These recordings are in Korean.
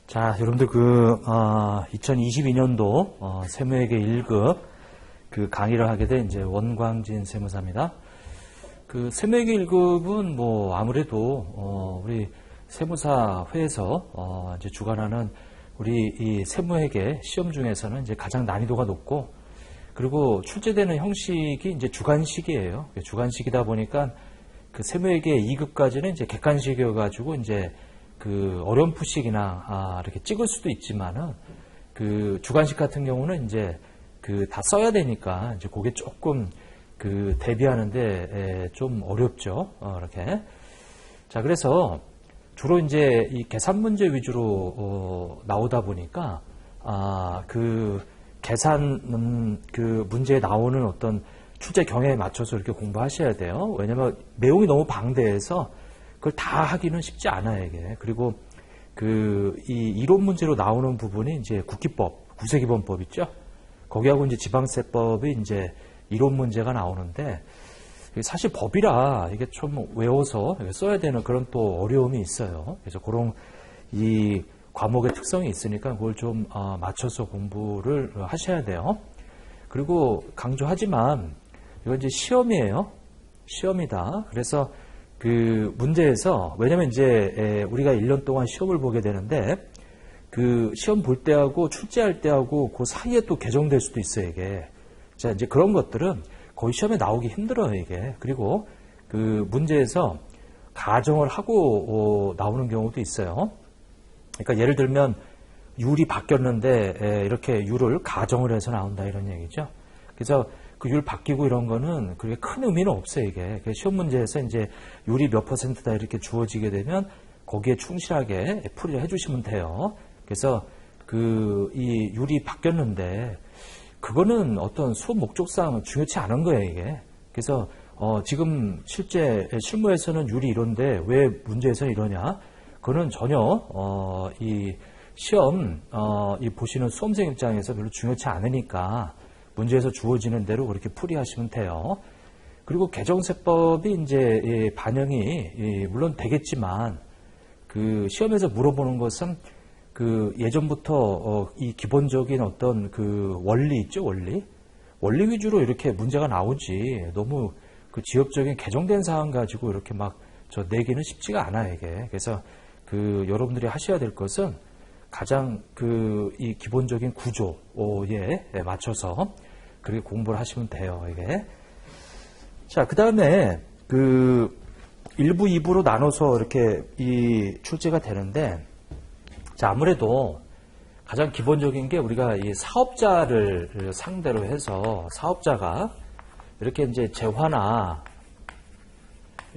자, 여러분들 2022년도 세무회계 1급 그 강의를 하게 된 이제 원광진 세무사입니다. 그 세무회계 1급은 뭐 아무래도 우리 세무사회에서 이제 주관하는 우리 이 세무회계 시험 중에서는 이제 가장 난이도가 높고, 그리고 출제되는 형식이 이제 주관식이에요. 주관식이다 보니까 그 세무회계 2급까지는 이제 객관식이어가지고 이제 그 어렴풋식이나 이렇게 찍을 수도 있지만은 그 주관식 같은 경우는 이제 그 다 써야 되니까 이제 그게 조금 그 대비하는데 좀 어렵죠. 이렇게. 자, 그래서 주로 이제 이 계산 문제 위주로 나오다 보니까 그 계산 그 문제에 나오는 어떤 출제 경향에 맞춰서 이렇게 공부하셔야 돼요. 왜냐면 내용이 너무 방대해서 그걸 다 하기는 쉽지 않아요, 이게. 그리고 이 이론 문제로 나오는 부분이 이제 국기법, 구세기본법 있죠? 거기하고 이제 지방세법이 이제 이론 문제가 나오는데, 사실 법이라 이게 좀 외워서 써야 되는 그런 또 어려움이 있어요. 그래서 그런 이 과목의 특성이 있으니까 그걸 좀 맞춰서 공부를 하셔야 돼요. 그리고 강조하지만 이건 이제 시험이에요. 시험이다. 그래서 그 문제에서, 왜냐면 이제 우리가 1년 동안 시험을 보게 되는데 그 시험 볼 때하고 출제할 때하고 그 사이에 또 개정될 수도 있어요, 이게. 자, 이제 그런 것들은 거의 시험에 나오기 힘들어요, 이게. 그리고 그 문제에서 가정을 하고 나오는 경우도 있어요. 그러니까 예를 들면 율이 바뀌었는데 이렇게 율을 가정을 해서 나온다, 이런 얘기죠. 그래서 그 율 바뀌고 이런 거는 그렇게 큰 의미는 없어요, 이게. 시험 문제에서 이제 율이 몇 %다 이렇게 주어지게 되면 거기에 충실하게 풀이를 해주시면 돼요. 그래서 이 율이 바뀌었는데 그거는 어떤 수업 목적상 중요치 않은 거예요, 이게. 그래서 지금 실제 실무에서는 율이 이런데 왜 문제에서는 이러냐? 그거는 전혀 이 시험 이 보시는 수험생 입장에서 별로 중요치 않으니까 문제에서 주어지는 대로 그렇게 풀이하시면 돼요. 그리고 개정세법이 이제 반영이 물론 되겠지만 그 시험에서 물어보는 것은 그 예전부터 이 기본적인 어떤 그 원리 있죠, 원리 위주로 이렇게 문제가 나오지, 너무 그 지엽적인 개정된 사항 가지고 이렇게 막 내기는 쉽지가 않아요, 이게. 그래서 그 여러분들이 하셔야 될 것은 가장 이 기본적인 구조에 맞춰서 그렇게 공부를 하시면 돼요, 이게. 자, 그 다음에 그 1부, 2부로 나눠서 이렇게 이 출제가 되는데, 자, 아무래도 가장 기본적인 게 우리가 이 사업자를 상대로 해서 사업자가 이렇게 이제 재화나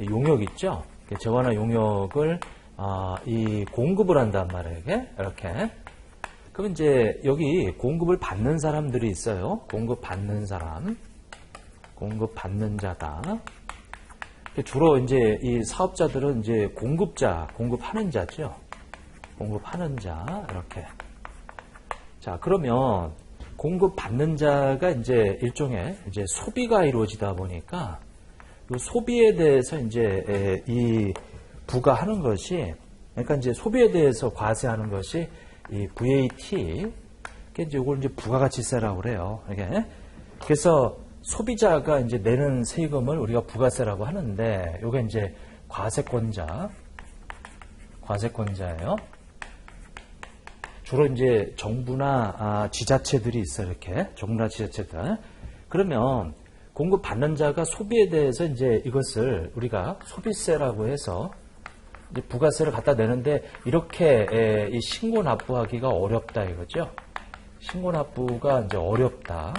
용역 있죠? 재화나 용역을 이 공급을 한단 말이에요, 이게. 이렇게. 그럼 이제 여기 공급을 받는 사람들이 있어요. 공급 받는 사람. 공급 받는 자다. 주로 이제 이 사업자들은 이제 공급자, 공급하는 자죠. 공급하는 자, 이렇게. 자, 그러면 공급받는 자가 이제 일종의 이제 소비가 이루어지다 보니까 이 소비에 대해서 이제 이 부과하는 것이, 그러니까 이제 소비에 대해서 과세하는 것이 이 VAT, 이제 이걸 이제 부가가치세라고 그래요. 이게. 그래서 소비자가 이제 내는 세금을 우리가 부가세라고 하는데, 이게 이제 과세권자예요. 주로 이제 정부나 지자체들이 있어요, 이렇게. 정부나 지자체들. 그러면 공급받는 자가 소비에 대해서 이제 이것을 우리가 소비세라고 해서 이제 부가세를 갖다 내는데, 이렇게 이 신고 납부하기가 어렵다, 이거죠. 신고 납부가 이제 어렵다.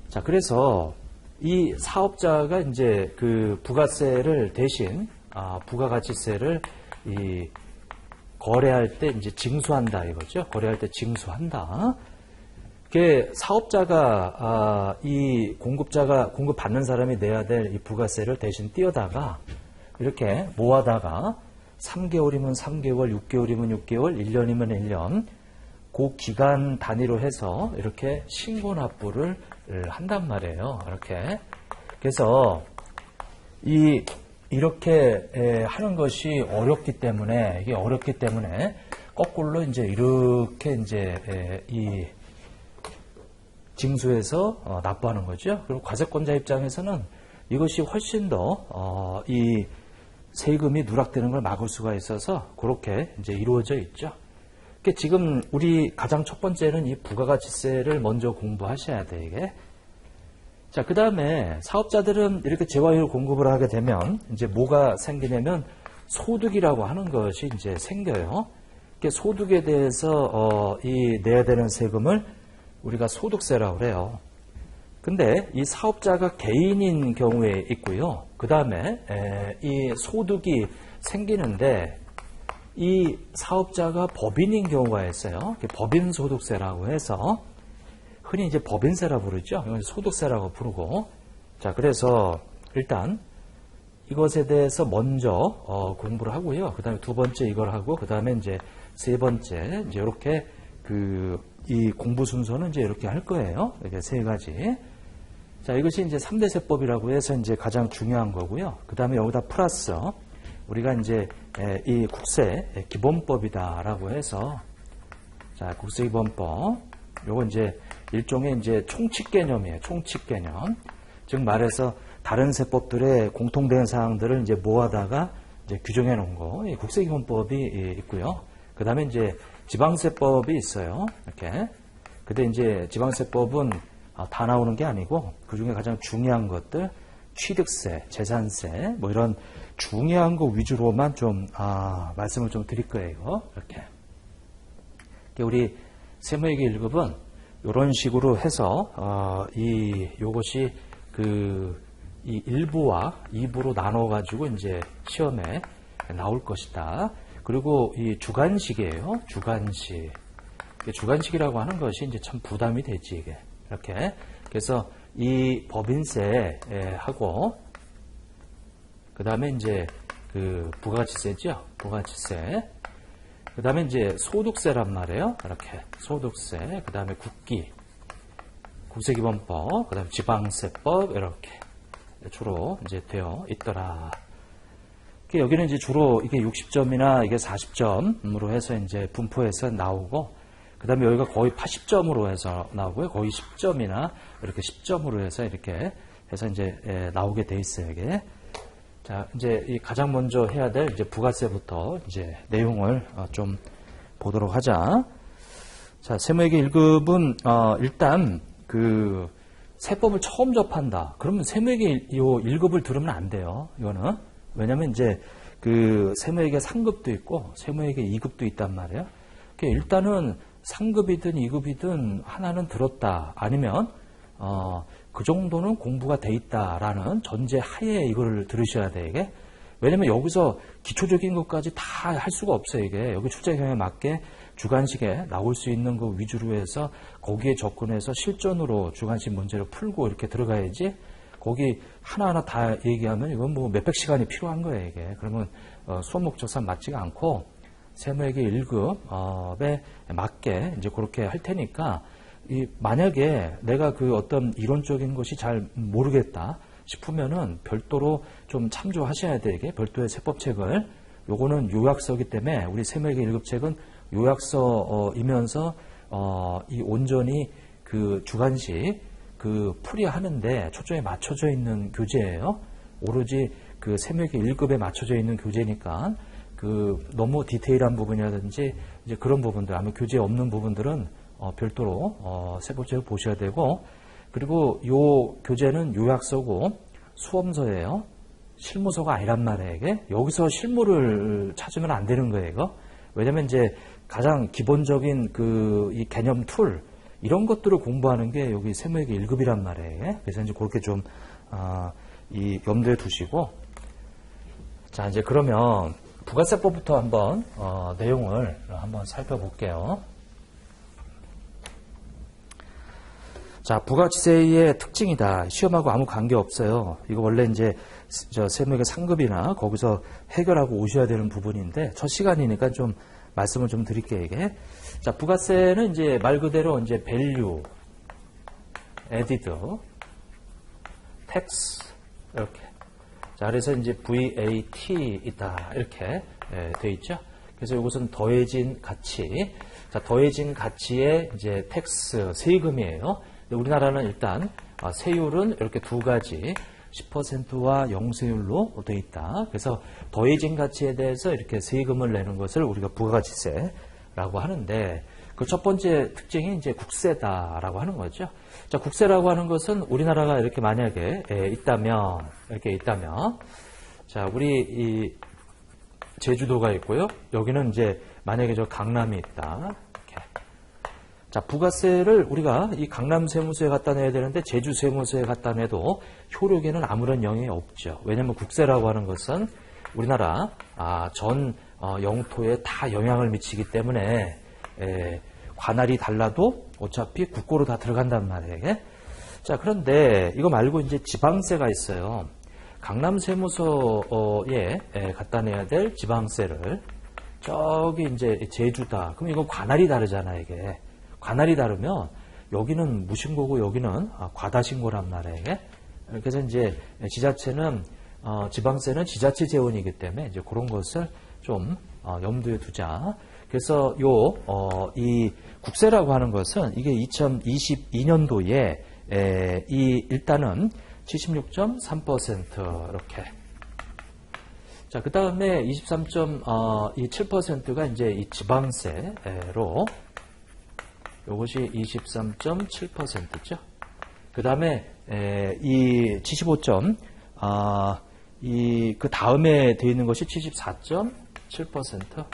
자, 그래서 이 사업자가 이제 그 부가세를 대신 부가가치세를 이 거래할 때 이제 징수한다, 이거죠. 거래할 때 징수한다. 그게 사업자가 이 공급자가 공급받는 사람이 내야 될 이 부가세를 대신 띄어다가 이렇게 모아다가 3개월이면 3개월, 6개월이면 6개월, 1년이면 1년 그 기간 단위로 해서 이렇게 신고 납부를 한단 말이에요. 이렇게. 그래서 이렇게 하는 것이 어렵기 때문에, 이게 어렵기 때문에 거꾸로 이제 이렇게 이제 이 징수해서 납부하는 거죠. 그리고 과세권자 입장에서는 이것이 훨씬 더 이 세금이 누락되는 걸 막을 수가 있어서 그렇게 이제 이루어져 있죠. 그러니까 지금 우리 가장 첫 번째는 이 부가가치세를 먼저 공부하셔야 돼, 이게. 자, 그 다음에 사업자들은 이렇게 재화율 공급을 하게 되면 이제 뭐가 생기냐면 소득이라고 하는 것이 이제 생겨요. 그러니까 소득에 대해서 이 내야 되는 세금을 우리가 소득세라고 그래요. 근데 이 사업자가 개인인 경우에 있고요. 그 다음에 이 소득이 생기는데 이 사업자가 법인인 경우가 있어요. 법인소득세라고 해서 흔히 이제 법인세라고 부르죠. 이건 소득세라고 부르고. 자, 그래서 일단 이것에 대해서 먼저 공부를 하고요. 그 다음에 두 번째 이걸 하고, 그 다음에 이제 세 번째 이제 이렇게 이 공부 순서는 이제 이렇게 할 거예요. 이렇게 세 가지. 자, 이것이 이제 3대 세법이라고 해서 이제 가장 중요한 거고요. 그 다음에 여기다 플러스 우리가 이제 이 국세 기본법이다라고 해서, 자, 국세 기본법. 요거 이제 일종의 이제 총칙 개념이에요. 총칙 개념. 즉 말해서 다른 세법들의 공통된 사항들을 이제 모아다가 이제 규정해 놓은 거. 이 국세 기본법이 있고요. 그 다음에 이제 지방세법이 있어요. 이렇게. 근데 이제 지방세법은 다 나오는 게 아니고 그 중에 가장 중요한 것들, 취득세, 재산세, 뭐 이런 중요한 거 위주로만 좀 말씀을 좀 드릴 거예요. 이렇게. 우리 세무회계 1급은 이런 식으로 해서 요것이 이 1부와 2부로 나눠 가지고 이제 시험에 나올 것이다. 그리고 이 주관식이에요. 주관식. 주관식이라고 하는 것이 이제 참 부담이 되지, 이게. 이렇게. 그래서 이 법인세하고, 그 다음에 이제 부가가치세죠. 부가가치세. 그 다음에 이제 소득세란 말이에요. 이렇게. 소득세. 그 다음에 국세기본법. 그 다음에 지방세법. 이렇게. 주로 이제 되어 있더라. 여기는 이제 주로 이게 60점이나 이게 40점으로 해서 이제 분포해서 나오고, 그 다음에 여기가 거의 80점으로 해서 나오고요. 거의 10점이나 이렇게 10점으로 해서 이렇게 해서 이제 나오게 돼 있어요, 이게. 자, 이제 이 가장 먼저 해야 될 이제 부가세부터 이제 내용을 좀 보도록 하자. 자, 세무회계 1급은 일단 세법을 처음 접한다. 그러면 세무회계 1급을 들으면 안 돼요. 이거는. 왜냐면 이제 세무회계 3급도 있고 세무회계 2급도 있단 말이에요. 일단은 3급이든 2급이든 하나는 들었다. 아니면 그 정도는 공부가 돼 있다라는 전제 하에 이걸 들으셔야 돼, 이게. 왜냐면 여기서 기초적인 것까지 다 할 수가 없어요, 이게. 여기 출제 경향에 맞게 주관식에 나올 수 있는 거 위주로 해서 거기에 접근해서 실전으로 주관식 문제를 풀고 이렇게 들어가야지. 거기 하나하나 다 얘기하면 이건 뭐 몇백 시간이 필요한 거예요, 이게. 그러면 수업 목적상 맞지가 않고 세무회계 1급에 맞게 이제 그렇게 할 테니까 만약에 내가 어떤 이론적인 것이 잘 모르겠다 싶으면은 별도로 좀 참조하셔야 되게 별도의 세법책을. 요거는 요약서이기 때문에 우리 세무회계 1급 책은 요약서이면서 이 온전히 주관식 풀이하는데 초점에 맞춰져 있는 교재예요. 오로지 세무회계 1급에 맞춰져 있는 교재니까 너무 디테일한 부분이라든지 이제 그런 부분들, 아마 교재에 없는 부분들은 별도로 세법책을 보셔야 되고, 그리고 요 교재는 요약서고 수험서예요. 실무서가 아니란 말이에요, 이게. 여기서 실무를 찾으면 안 되는 거예요, 이거. 왜냐면 이제 가장 기본적인 이 개념 툴, 이런 것들을 공부하는 게 여기 세무회계 1급이란 말이에요. 그래서 이제 그렇게 좀 이 염두에 두시고. 자, 이제 그러면 부가세법부터 한번 내용을 한번 살펴볼게요. 자, 부가가치세의 특징이다. 시험하고 아무 관계 없어요. 이거 원래 이제 세무회계 3급이나 거기서 해결하고 오셔야 되는 부분인데 첫 시간이니까 좀 말씀을 좀 드릴게요, 이게. 자, 부가세는 이제 말 그대로 이제 value, added, tax 이렇게. 자, 그래서 이제 VAT 있다 이렇게 돼 있죠. 그래서 이것은 더해진 가치. 자, 더해진 가치의 이제 텍스, 세금이에요. 우리나라는 일단 세율은 이렇게 두 가지, 10%와 0세율로 되어 있다. 그래서 더해진 가치에 대해서 이렇게 세금을 내는 것을 우리가 부가가치세라고 하는데, 그 첫 번째 특징이 이제 국세다라고 하는 거죠. 자, 국세라고 하는 것은 우리나라가 이렇게 만약에 이렇게 있다면, 자, 우리 이 제주도가 있고요. 여기는 이제 만약에 저 강남이 있다. 이렇게. 자, 부가세를 우리가 이 강남 세무서에 갖다 내야 되는데 제주 세무서에 갖다 내도 효력에는 아무런 영향이 없죠. 왜냐하면 국세라고 하는 것은 우리나라 전 영토에 다 영향을 미치기 때문에 관할이 달라도 어차피 국고로 다 들어간단 말이에요. 자, 그런데 이거 말고 이제 지방세가 있어요. 강남 세무서에 갖다 내야 될 지방세를 저기 이제 제주다. 그럼 이거 관할이 다르잖아, 이게. 관할이 다르면 여기는 무신고고 여기는 과다신고란 말이에요. 그래서 이제 지자체는 지방세는 지자체 재원이기 때문에 이제 그런 것을 좀 염두에 두자. 그래서 이 국세라고 하는 것은 이게 2022년도에 일단은 76.3% 이렇게. 자, 그 다음에 23.7%가 이제 이 지방세로 요것이 23.7%죠. 그 다음에 이 75점 그 다음에 되어 있는 것이 74.7%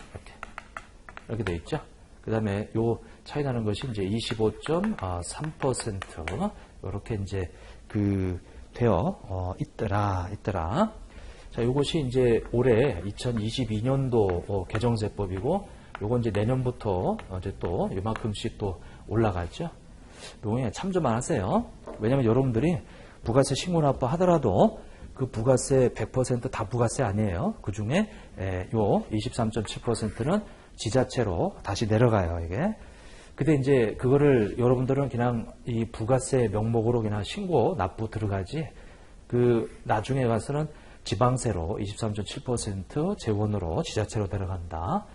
이렇게 되어 있죠. 그 다음에 요 차이 나는 것이 이제 25.3% 이렇게 이제 되어 있더라. 자, 요것이 이제 올해 2022년도 개정세법이고, 요건 이제 내년부터 이제 또 이만큼씩 또 올라가죠. 요거에 참조만 하세요. 왜냐면 여러분들이 부가세 신고 납부 하더라도 그 부가세 100% 다 부가세 아니에요. 그 중에 요 23.7%는 지자체로 다시 내려가요, 이게. 근데 이제 그거를 여러분들은 그냥 이 부가세 명목으로 그냥 신고 납부 들어가지, 나중에 가서는 지방세로 23.7% 재원으로 지자체로 들어간다.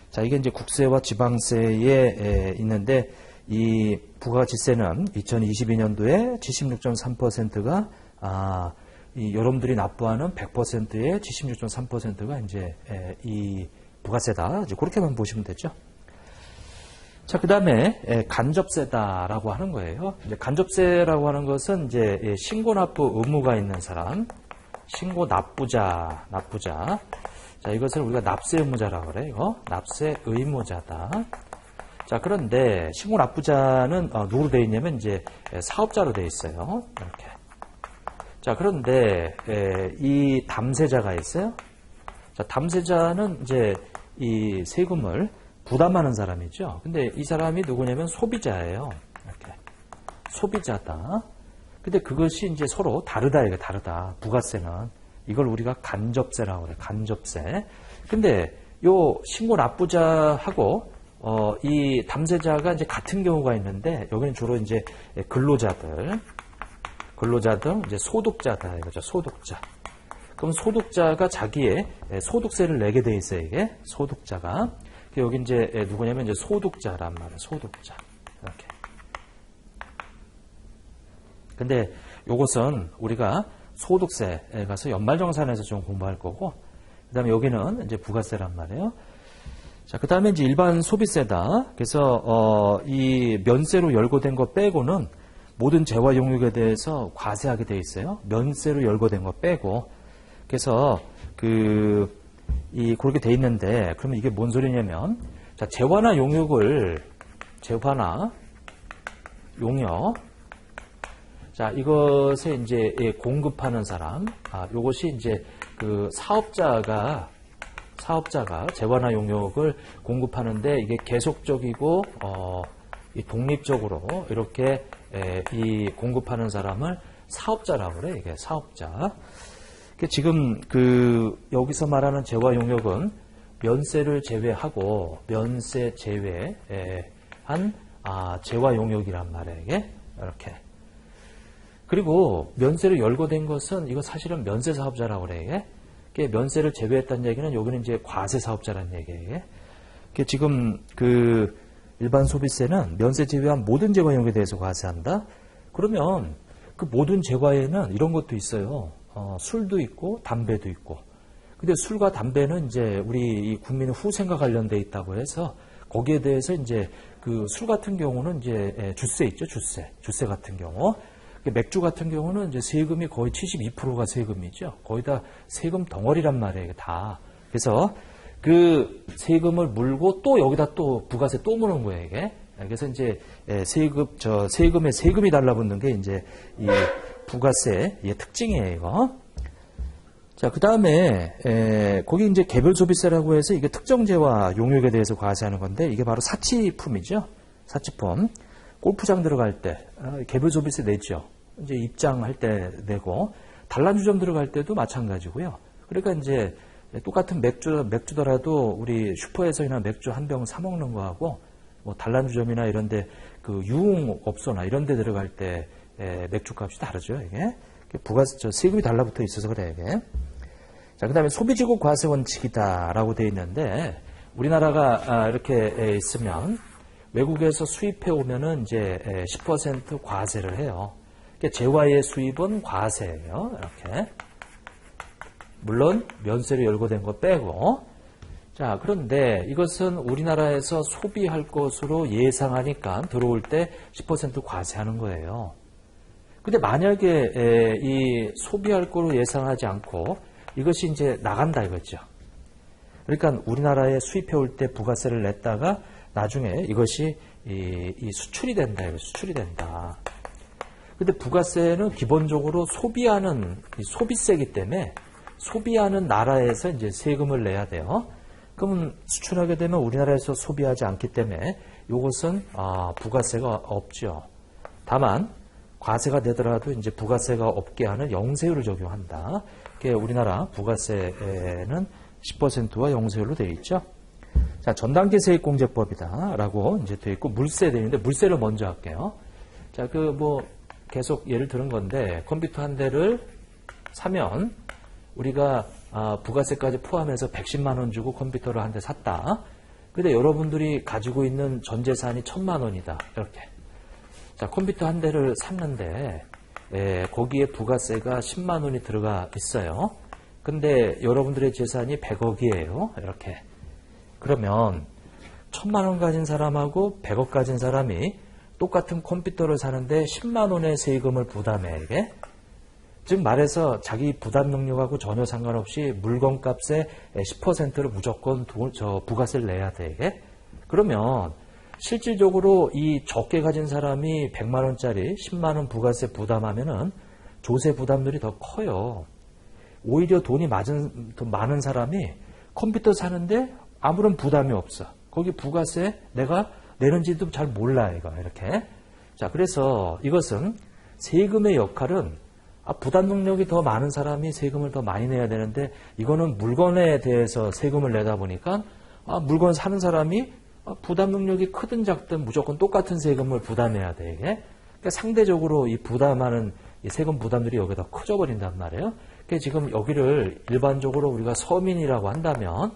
자, 이게 이제 국세와 지방세에 있는데, 이 부가가치세는 2022년도에 76.3%가 여러분들이 납부하는 100%의 76.3%가 이제 이 부가세다. 이제 그렇게만 보시면 되죠. 자, 그 다음에 간접세다라고 하는 거예요. 이제 간접세라고 하는 것은 이제 신고 납부 의무가 있는 사람, 신고 납부자. 자, 이것을 우리가 납세 의무자라고 그래요. 이거 납세 의무자다. 자, 그런데 신고 납부자는 누구로 되어 있냐면 이제 사업자로 되어 있어요. 이렇게. 자, 그런데 이 담세자가 있어요. 자, 담세자는 이제 이 세금을 부담하는 사람이죠. 근데 이 사람이 누구냐면 소비자예요. 이렇게. 소비자다. 근데 그것이 이제 서로 다르다, 이게 다르다. 부가세는. 이걸 우리가 간접세라고 그래요. 간접세. 근데 요 신고 납부자하고 이 담세자가 이제 같은 경우가 있는데, 여기는 주로 이제 근로자들 이제 소득자다 이거죠. 소득자. 그럼 소득자가 자기의 소득세를 내게 돼 있어요. 이게 소득자가. 여기 이제 누구냐면 이제 소득자란 말이에요. 소득자. 이렇게. 근데 요것은 우리가 소득세에 가서 연말정산에서 좀 공부할 거고, 그 다음에 여기는 이제 부가세란 말이에요. 자, 그 다음에 이제 일반 소비세다. 그래서 이 면세로 열거된 거 빼고는 모든 재화 용역에 대해서 과세하게 돼 있어요. 면세로 열거된 거 빼고. 그래서 그렇게 돼 있는데, 그러면 이게 뭔 소리냐면, 자, 재화나 용역. 자, 이것에 이제 공급하는 사람, 요것이 이제 그 사업자가 재화나 용역을 공급하는데, 이게 계속적이고 이 독립적으로 이렇게 이 공급하는 사람을 사업자라고 그래. 이게 사업자. 지금 여기서 말하는 재화 용역은 면세를 제외하고 면세 제외한 재화 용역이란 말이에요. 이게 이렇게. 그리고 면세로 열거된 것은 이거 사실은 면세 사업자라고 그래. 이게. 면세를 제외했다는 얘기는 여기는 이제 과세 사업자라는 얘기예요. 지금 그 일반 소비세는 면세 제외한 모든 재과 영역에 대해서 과세한다. 그러면 그 모든 재과에는 이런 것도 있어요. 술도 있고 담배도 있고. 근데 술과 담배는 이제 우리 국민의 후생과 관련돼 있다고 해서 거기에 대해서 이제 그 술 같은 경우는 이제 주세 있죠, 주세 같은 경우. 맥주 같은 경우는 이제 세금이 거의 72%가 세금이죠. 거의 다 세금 덩어리란 말이에요, 이게 다. 그래서 그 세금을 물고 또 여기다 또 부가세 또 무는 거예요, 이게. 그래서 이제 세금에 세금이 달라붙는 게 이제 이 부가세의 특징이에요, 이거. 자, 그 다음에, 거기 이제 개별 소비세라고 해서 이게 특정재와 용역에 대해서 과세하는 건데, 이게 바로 사치품이죠. 사치품. 골프장 들어갈 때, 개별 소비세 내죠. 이제 입장할 때 내고, 단란주점 들어갈 때도 마찬가지고요. 그러니까 이제 똑같은 맥주더라도 우리 슈퍼에서나 맥주 한 병 사먹는 거하고, 뭐 단란주점이나 이런데 그 유흥업소나 이런데 들어갈 때 맥주값이 다르죠, 이게. 부가세, 세금이 달라붙어 있어서 그래, 이게. 자, 그 다음에 소비지국 과세 원칙이다라고 되어 있는데, 우리나라가 이렇게 있으면 외국에서 수입해 오면은 이제 10% 과세를 해요. 재화의 수입은 과세예요. 이렇게. 물론 면세를 열거된 거 빼고. 자, 그런데 이것은 우리나라에서 소비할 것으로 예상하니까 들어올 때 10% 과세하는 거예요. 근데 만약에 이 소비할 거로 예상하지 않고 이것이 이제 나간다 이거죠. 그러니까 우리나라에 수입해 올 때 부가세를 냈다가 나중에 이것이 이 수출이 된다. 이거 수출이 된다. 근데 부가세는 기본적으로 소비하는 소비세이기 때문에 소비하는 나라에서 이제 세금을 내야 돼요. 그러면 수출하게 되면 우리나라에서 소비하지 않기 때문에 이것은 부가세가 없죠. 다만 과세가 되더라도 이제 부가세가 없게 하는 영세율을 적용한다. 우리나라 부가세는 10%와 영세율로 되어 있죠. 자, 전단계 세액공제법이다라고 이제 되어 있고 물세 되어 있는데 물세를 먼저 할게요. 자, 계속 예를 들은 건데 컴퓨터 한 대를 사면 우리가 부가세까지 포함해서 110만 원 주고 컴퓨터를 한 대 샀다. 근데 여러분들이 가지고 있는 전 재산이 1000만 원이다. 이렇게. 자, 컴퓨터 한 대를 샀는데 거기에 부가세가 10만 원이 들어가 있어요. 근데 여러분들의 재산이 100억이에요. 이렇게. 그러면 1000만 원 가진 사람하고 100억 가진 사람이 똑같은 컴퓨터를 사는데 10만 원의 세금을 부담해. 이게. 즉 말해서 자기 부담 능력하고 전혀 상관없이 물건값의 10%를 무조건 부가세를 내야 돼. 이게. 그러면 실질적으로 이 적게 가진 사람이 100만 원짜리 10만 원 부가세 부담하면은 조세 부담률이 더 커요. 오히려 돈이 더 많은 사람이 컴퓨터 사는데 아무런 부담이 없어. 거기 부가세 내가 내는지도 잘 몰라, 이거. 이렇게. 자, 그래서 이것은 세금의 역할은 부담 능력이 더 많은 사람이 세금을 더 많이 내야 되는데 이거는 물건에 대해서 세금을 내다 보니까 물건 사는 사람이 부담 능력이 크든 작든 무조건 똑같은 세금을 부담해야 돼, 이게. 그러니까 상대적으로 이 부담하는 이 세금 부담들이 여기다 커져 버린단 말이에요. 그러니까 지금 여기를 일반적으로 우리가 서민이라고 한다면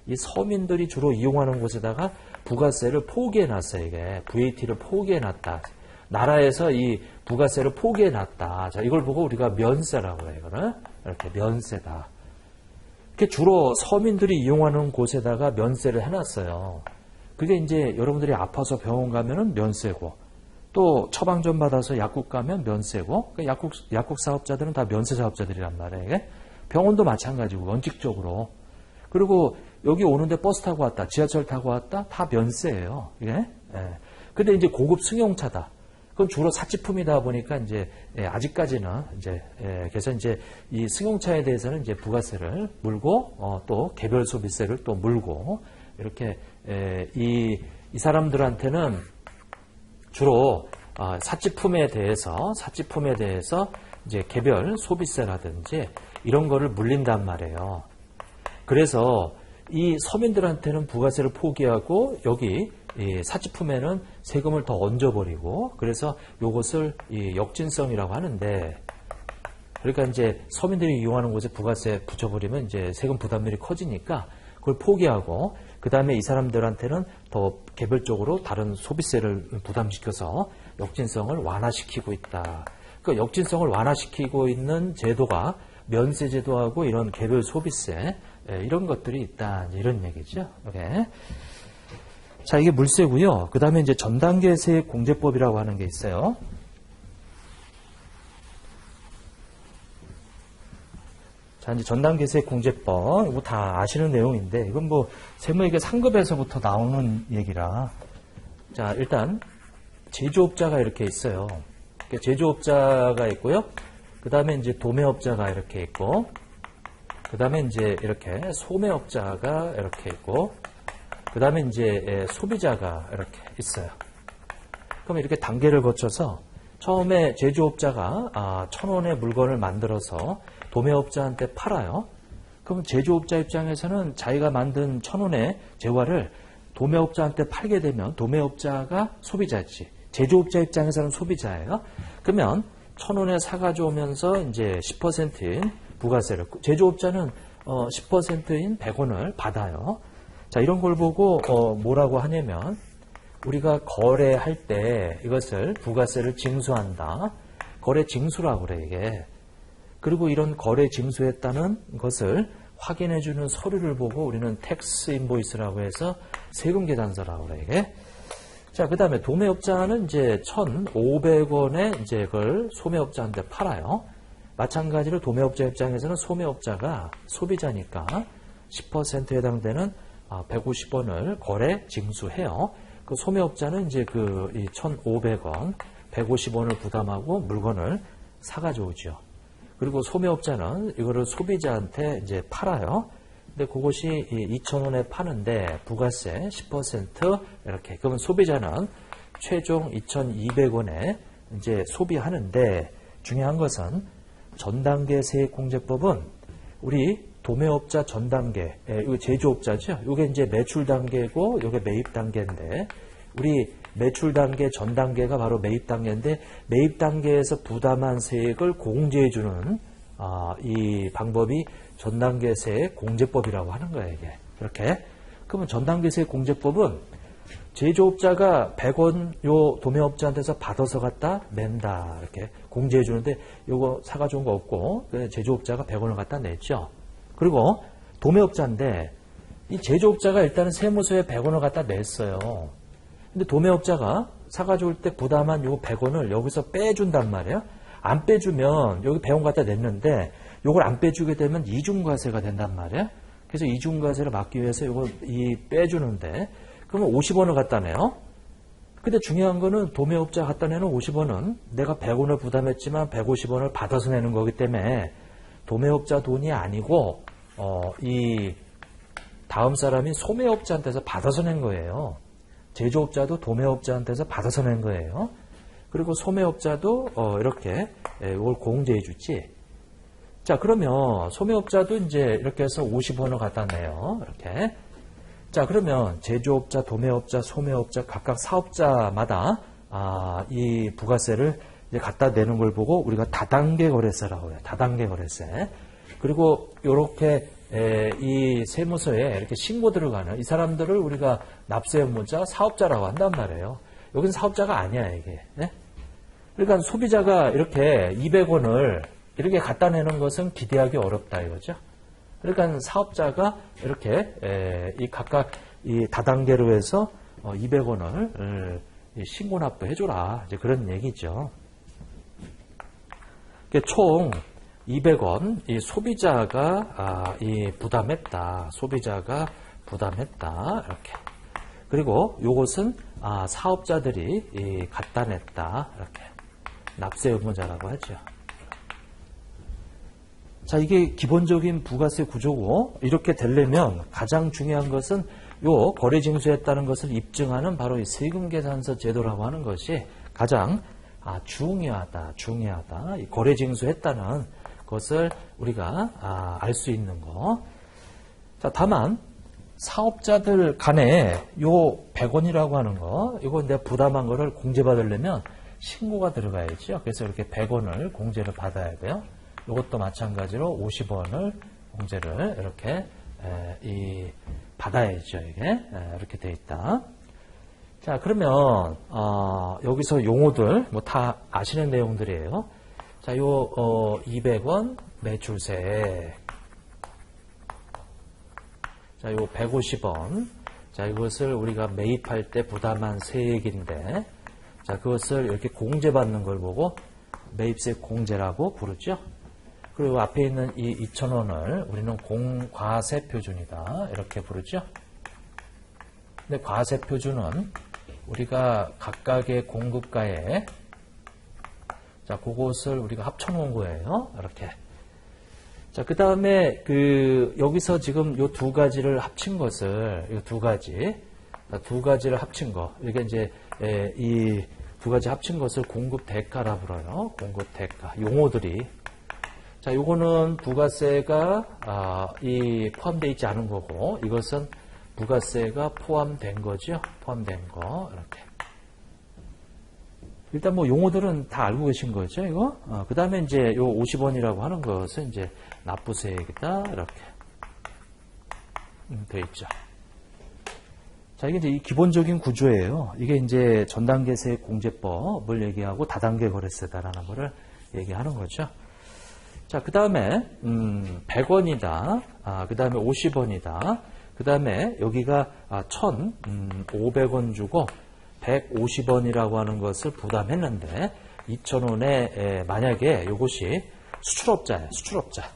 이 서민들이 주로 이용하는 곳에다가 부가세를 포기해 놨어요, 이게. VAT를 포기해 놨다. 나라에서 이 부가세를 포기해 놨다. 자, 이걸 보고 우리가 면세라고 해요, 이거는. 이렇게 면세다. 이렇게 주로 서민들이 이용하는 곳에다가 면세를 해놨어요. 그게 이제 여러분들이 아파서 병원 가면은 면세고, 또 처방전 받아서 약국 가면 면세고, 그러니까 약국 사업자들은 다 면세 사업자들이란 말이에요. 이게. 병원도 마찬가지고, 원칙적으로. 그리고 여기 오는데 버스 타고 왔다, 지하철 타고 왔다, 다 면세예요. 이게. 예. 근데 이제 고급 승용차다. 그건 주로 사치품이다 보니까 이제 아직까지는 이제 그래서 이제 이 승용차에 대해서는 이제 부가세를 물고 또 개별 소비세를 또 물고 이렇게 이 사람들한테는 주로 사치품에 대해서 이제 개별 소비세라든지 이런 거를 물린단 말이에요. 그래서 이 서민들한테는 부가세를 포기하고 여기 이 사치품에는 세금을 더 얹어버리고 그래서 이것을 이 역진성이라고 하는데 그러니까 이제 서민들이 이용하는 곳에 부가세 붙여버리면 이제 세금 부담률이 커지니까 그걸 포기하고 그 다음에 이 사람들한테는 더 개별적으로 다른 소비세를 부담시켜서 역진성을 완화시키고 있다. 그 역진성을 완화시키고 있는 제도가 면세 제도하고 이런 개별 소비세 이런 것들이 있다. 이런 얘기죠. 오케이. 자, 이게 물세고요. 그 다음에 이제 전단계 세액 공제법이라고 하는 게 있어요. 자, 이제 전단계 세액 공제법, 이거 다 아시는 내용인데, 이건 뭐, 세무회계 상급에서부터 나오는 얘기라. 자, 일단, 제조업자가 이렇게 있어요. 제조업자가 있고요. 그 다음에 이제 도매업자가 이렇게 있고, 그 다음에 이제 이렇게 소매업자가 이렇게 있고, 그 다음에 이제 소비자가 이렇게 있어요. 그럼 이렇게 단계를 거쳐서, 처음에 제조업자가 1,000원의 물건을 만들어서 도매업자한테 팔아요. 그럼 제조업자 입장에서는 자기가 만든 1,000원의 재화를 도매업자한테 팔게 되면 도매업자가 소비자지. 제조업자 입장에서는 소비자예요. 그러면 1,000원에 사가져오면서 이제 10%인 부가세를, 제조업자는 10%인 100원을 받아요. 자, 이런 걸 보고 뭐라고 하냐면 우리가 거래할 때 이것을 부가세를 징수한다. 거래 징수라고 그래 이게. 그리고 이런 거래 징수했다는 것을 확인해주는 서류를 보고 우리는 텍스 인보이스라고 해서 세금 계산서라고 그래 이게. 자, 그 다음에 도매업자는 이제 1,500원에 이제 그걸 소매업자한테 팔아요. 마찬가지로 도매업자 입장에서는 소매업자가 소비자니까 10%에 해당되는 150원을 거래 징수해요. 그 소매업자는 이제 그 1,500원, 150원을 부담하고 물건을 사가져오죠. 그리고 소매업자는 이거를 소비자한테 이제 팔아요. 근데 그것이 2,000원에 파는데 부가세 10% 이렇게. 그러면 소비자는 최종 2,200원에 이제 소비하는데 중요한 것은 전단계 세액공제법은 우리 도매업자 전단계, 이거 제조업자죠. 이게 이제 매출 단계고 이게 매입 단계인데 우리 매출 단계 전 단계가 바로 매입 단계인데 매입 단계에서 부담한 세액을 공제해주는 이 방법이 전단계 세액 공제법이라고 하는 거예요. 이게 이렇게. 그러면 전단계 세액 공제법은 제조업자가 100원 요 도매업자한테서 받아서 갖다 낸다 이렇게 공제해 주는데 요거 사가져온 거 없고 제조업자가 100원을 갖다 냈죠. 그리고 도매업자인데 이 제조업자가 일단은 세무서에 100원을 갖다 냈어요. 근데 도매업자가 사가져올 때 부담한 요 100원을 여기서 빼준단 말이에요. 안 빼주면 여기 100원 갖다 냈는데 요걸 안 빼주게 되면 이중과세가 된단 말이에요. 그래서 이중과세를 막기 위해서 요걸 빼주는데 그러면 50원을 갖다 내요. 근데 중요한 거는 도매업자 갖다 내는 50원은 내가 100원을 부담했지만 150원을 받아서 내는 거기 때문에 도매업자 돈이 아니고 이 다음 사람인 소매업자한테서 받아서 낸 거예요. 제조업자도 도매업자한테서 받아서 낸 거예요. 그리고 소매업자도 이렇게 이걸 공제해 주지. 자, 그러면 소매업자도 이제 이렇게 해서 50원을 갖다 내요. 이렇게. 자, 그러면 제조업자, 도매업자, 소매업자 각각 사업자마다 이 부가세를 이제 갖다 내는 걸 보고 우리가 다단계 거래세라고 해요. 다단계 거래세. 그리고 이렇게 이 세무서에 이렇게 신고 들어가는 이 사람들을 우리가 납세 의무자, 사업자라고 한단 말이에요. 여기는 사업자가 아니야 이게. 네? 그러니까 소비자가 이렇게 200원을 이렇게 갖다 내는 것은 기대하기 어렵다 이거죠. 그러니까 사업자가 이렇게 이 각각 이 다단계로 해서 200원을 신고 납부해줘라 이제 그런 얘기죠. 총 200원 이 소비자가 이 부담했다. 소비자가 부담했다 이렇게. 그리고 요것은 사업자들이 갖다 냈다 이렇게. 납세 의무자라고 하죠. 자, 이게 기본적인 부가세 구조고 이렇게 되려면 가장 중요한 것은 요 거래 징수했다는 것을 입증하는 바로 이 세금 계산서 제도라고 하는 것이 가장 중요하다. 이 거래 징수했다는 것을 우리가 알 수 있는 거. 자, 다만 사업자들 간에 요 100원이라고 하는 거, 이거 내가 부담한 거를 공제받으려면 신고가 들어가야죠. 그래서 이렇게 100원을 공제를 받아야 돼요. 이것도 마찬가지로 50원을 공제를 이렇게 받아야죠. 이게 이렇게 돼 있다. 자, 그러면 여기서 용어들 뭐 다 아시는 내용들이에요. 자, 요 200원 매출세. 자, 요 150원. 자, 이것을 우리가 매입할 때 부담한 세액인데, 자, 그것을 이렇게 공제받는 걸 보고 매입세 공제라고 부르죠. 그리고 앞에 있는 이 2,000원을 우리는 공과세 표준이다. 이렇게 부르죠. 근데 과세 표준은 우리가 각각의 공급가에, 자, 그것을 우리가 합쳐놓은 거예요. 이렇게. 자, 그 다음에 여기서 지금 요 두 가지를 합친 것을, 요 두 가지를 합친 거. 이게 이제, 이 두 가지 합친 것을 공급 대가라 불러요. 공급 대가. 용어들이. 자, 요거는 부가세가, 포함되어 있지 않은 거고, 이것은 부가세가 포함된 거죠. 포함된 거. 이렇게. 일단 뭐 용어들은 다 알고 계신 거죠, 이거? 그 다음에 이제 요 50원이라고 하는 것은 이제 납부세액이다. 이렇게. 돼 있죠. 자, 이게 이제 이 기본적인 구조예요. 이게 이제 전단계 세액 공제법을 얘기하고 다단계 거래세다라는 거를 얘기하는 거죠. 자, 그 다음에, 100원이다. 그 다음에 50원이다. 그 다음에 여기가 1,500원 주고 150원이라고 하는 것을 부담했는데 2,000원에 만약에 이것이 수출업자예요. 수출업자.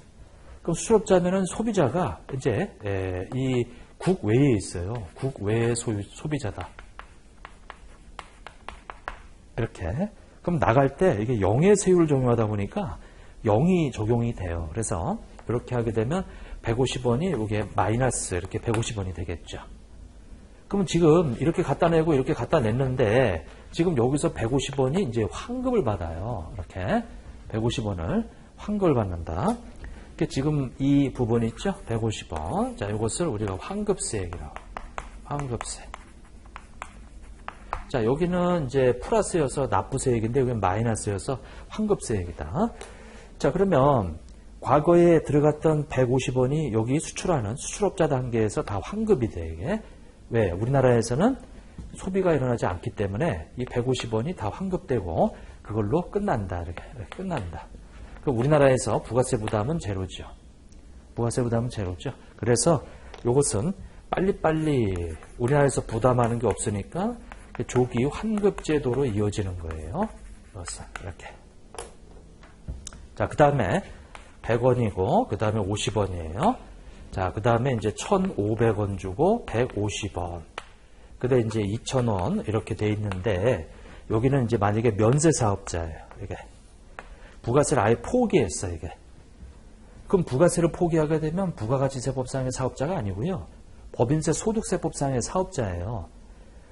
그럼 수출업자면은 소비자가 이제 이 국외에 있어요. 국외의 소비자다. 이렇게. 그럼 나갈 때 이게 0의 세율을 적용하다 보니까 0이 적용이 돼요. 그래서 이렇게 하게 되면 150원이 이게 마이너스 이렇게 150원이 되겠죠. 그러면 지금 이렇게 갖다 내고 이렇게 갖다 냈는데 지금 여기서 150원이 이제 환급을 받아요. 이렇게 150원을 환급을 받는다. 지금 이 부분 있죠? 150원. 자, 이것을 우리가 환급세액이라고. 환급세. 자, 여기는 이제 플러스여서 납부세액인데 여기는 마이너스여서 환급세액이다. 자, 그러면 과거에 들어갔던 150원이 여기 수출하는 수출업자 단계에서 다 환급이 돼, 이게. 왜? 우리나라에서는 소비가 일어나지 않기 때문에 이 150원이 다 환급되고 그걸로 끝난다. 이렇게 끝난다. 우리나라에서 부가세 부담은 제로죠. 부가세 부담은 제로죠. 그래서 이것은 빨리빨리 우리나라에서 부담하는 게 없으니까 조기 환급 제도로 이어지는 거예요. 이것은 이렇게. 자, 그 다음에 100원이고 그 다음에 50원이에요. 자, 그 다음에 이제 1,500원 주고 150원. 그 다음에 이제 2,000원 이렇게 돼 있는데 여기는 이제 만약에 면세 사업자예요. 이게. 부가세를 아예 포기했어, 이게. 그럼 부가세를 포기하게 되면 부가가치세법상의 사업자가 아니고요. 법인세 소득세법상의 사업자예요.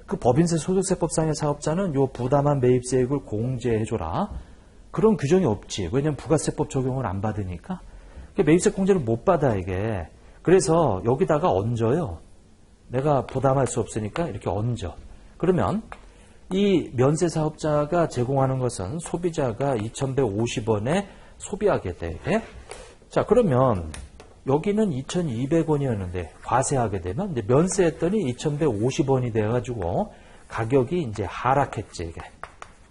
그 법인세 소득세법상의 사업자는 요 부담한 매입세액을 공제해줘라. 그런 규정이 없지. 왜냐면 부가세법 적용을 안 받으니까. 매입세 공제를 못 받아, 이게. 그래서 여기다가 얹어요. 내가 부담할 수 없으니까 이렇게 얹어. 그러면 이 면세 사업자가 제공하는 것은 소비자가 2,150원에 소비하게 돼. 자, 그러면 여기는 2,200원이었는데 과세하게 되면 이제 면세했더니 2,150원이 돼가지고 가격이 이제 하락했지, 이게.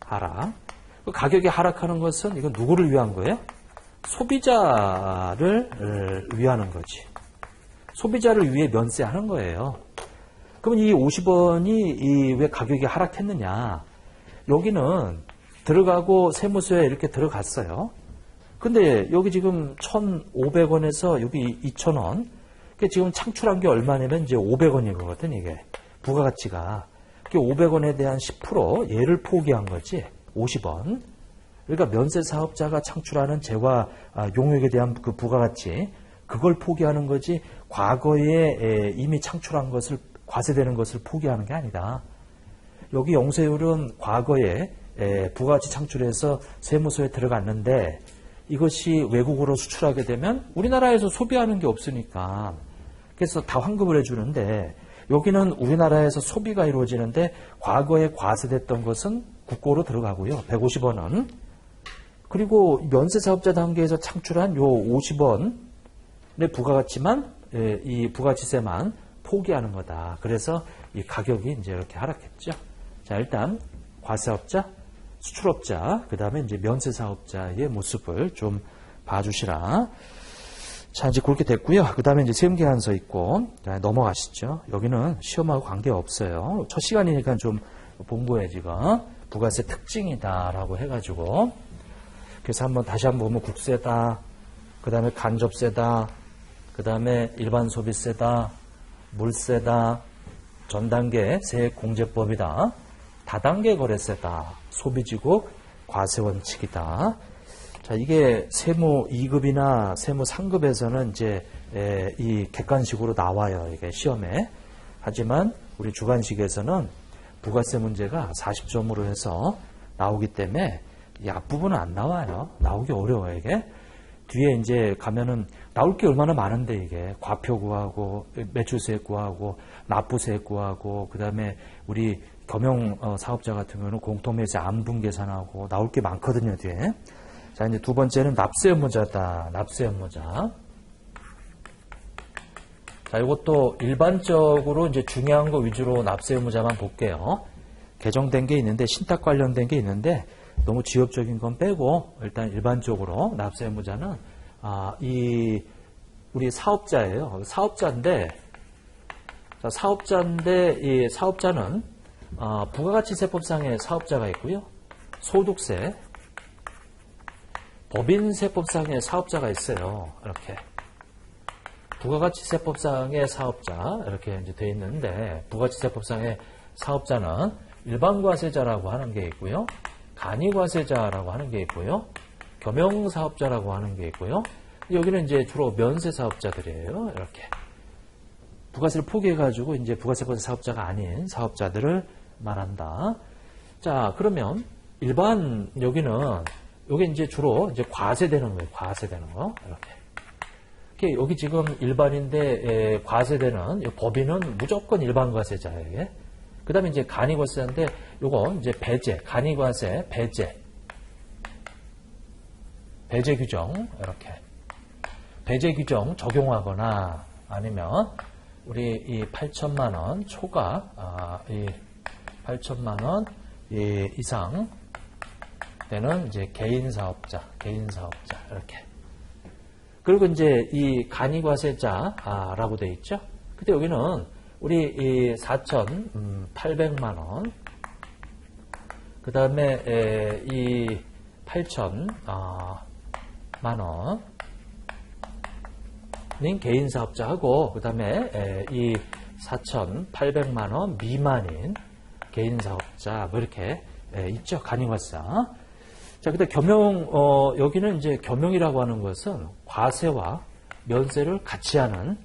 하락. 가격이 하락하는 것은 이건 누구를 위한 거예요? 소비자를 위하는 거지. 소비자를 위해 면세하는 거예요. 그러면 이 50원이 왜 가격이 하락했느냐? 여기는 들어가고 세무서에 이렇게 들어갔어요. 근데 여기 지금 1,500원에서 여기 2,000원. 지금 창출한 게 얼마냐면 이제 500원이거든, 이게. 부가가치가. 500원에 대한 10% 얘를 포기한 거지. 50원. 그러니까 면세 사업자가 창출하는 재화 용역에 대한 그 부가가치, 그걸 포기하는 거지 과거에 이미 창출한 것을 과세되는 것을 포기하는 게 아니다. 여기 영세율은 과거에 부가가치 창출해서 세무서에 들어갔는데 이것이 외국으로 수출하게 되면 우리나라에서 소비하는 게 없으니까 그래서 다 환급을 해주는데 여기는 우리나라에서 소비가 이루어지는데 과거에 과세됐던 것은 국고로 들어가고요. 150원은 그리고 면세사업자 단계에서 창출한 요 50원의 부가가치만, 이 부가가치세만 포기하는 거다. 그래서 이 가격이 이제 이렇게 하락했죠. 자, 일단 과세업자, 수출업자, 그 다음에 이제 면세사업자의 모습을 좀 봐주시라. 자, 이제 그렇게 됐고요. 그 다음에 이제 세금계산서 있고, 자, 넘어가시죠. 여기는 시험하고 관계없어요. 첫 시간이니까 좀 본거예요, 지금. 부가세 특징이다라고 해가지고. 그래서 다시 한번 보면 국세다, 그 다음에 간접세다, 그 다음에 일반 소비세다, 물세다, 전단계 세액공제법이다, 다단계 거래세다, 소비지국 과세원칙이다. 자, 이게 세무 2급이나 세무 3급에서는 이제 이 객관식으로 나와요. 이게 시험에. 하지만 우리 주관식에서는 부가세 문제가 40점으로 해서 나오기 때문에 이 앞부분은 안 나와요. 나오기 어려워요, 이게. 뒤에 이제 가면은 나올 게 얼마나 많은데 이게 과표 구하고 매출세액 구하고 납부세액 구하고 그 다음에 우리 겸용 사업자 같은 경우는 공통매세 안분 계산하고 나올 게 많거든요, 뒤에. 자, 이제 두 번째는 납세 업무자다. 납세 업무자. 자, 이것도 일반적으로 이제 중요한 거 위주로 납세 업무자만 볼게요. 개정된 게 있는데 신탁 관련된 게 있는데 너무 지엽적인 건 빼고 일단 일반적으로 납세 업무자는 이 우리 사업자예요. 사업자인데 이 사업자는 부가가치세법상의 사업자가 있고요. 소득세, 법인세법상의 사업자가 있어요. 이렇게 부가가치세법상의 사업자 이렇게 이제 돼 있는데 부가가치세법상의 사업자는 일반과세자라고 하는 게 있고요. 간이과세자라고 하는 게 있고요. 겸용사업자라고 하는 게 있고요. 여기는 이제 주로 면세사업자들이에요. 이렇게. 부가세를 포기해가지고 이제 부가세법 사업자가 아닌 사업자들을 말한다. 자, 그러면 일반 여기 이제 주로 이제 과세되는 거예요. 과세되는 거. 이렇게. 여기 지금 일반인데 과세되는 법인은 무조건 일반과세자예요. 그 다음에 이제 간이과세인데 요거 이제 배제, 간이과세, 배제 규정 이렇게 배제 규정 적용하거나 아니면 우리 이 8천만 원 초과 이 8천만 원 이상 되는 이제 개인 사업자 이렇게. 그리고 이제 이 간이과세자라고 되어 있죠. 근데 여기는 우리 이 4,800만 원, 그 다음에 이 8,000만 원인 개인 사업자하고 그 다음에 이 4,800만 원 미만인 개인 사업자 뭐 이렇게 있죠. 간이과세. 자, 근데 여기는 이제 겸용이라고 하는 것은 과세와 면세를 같이 하는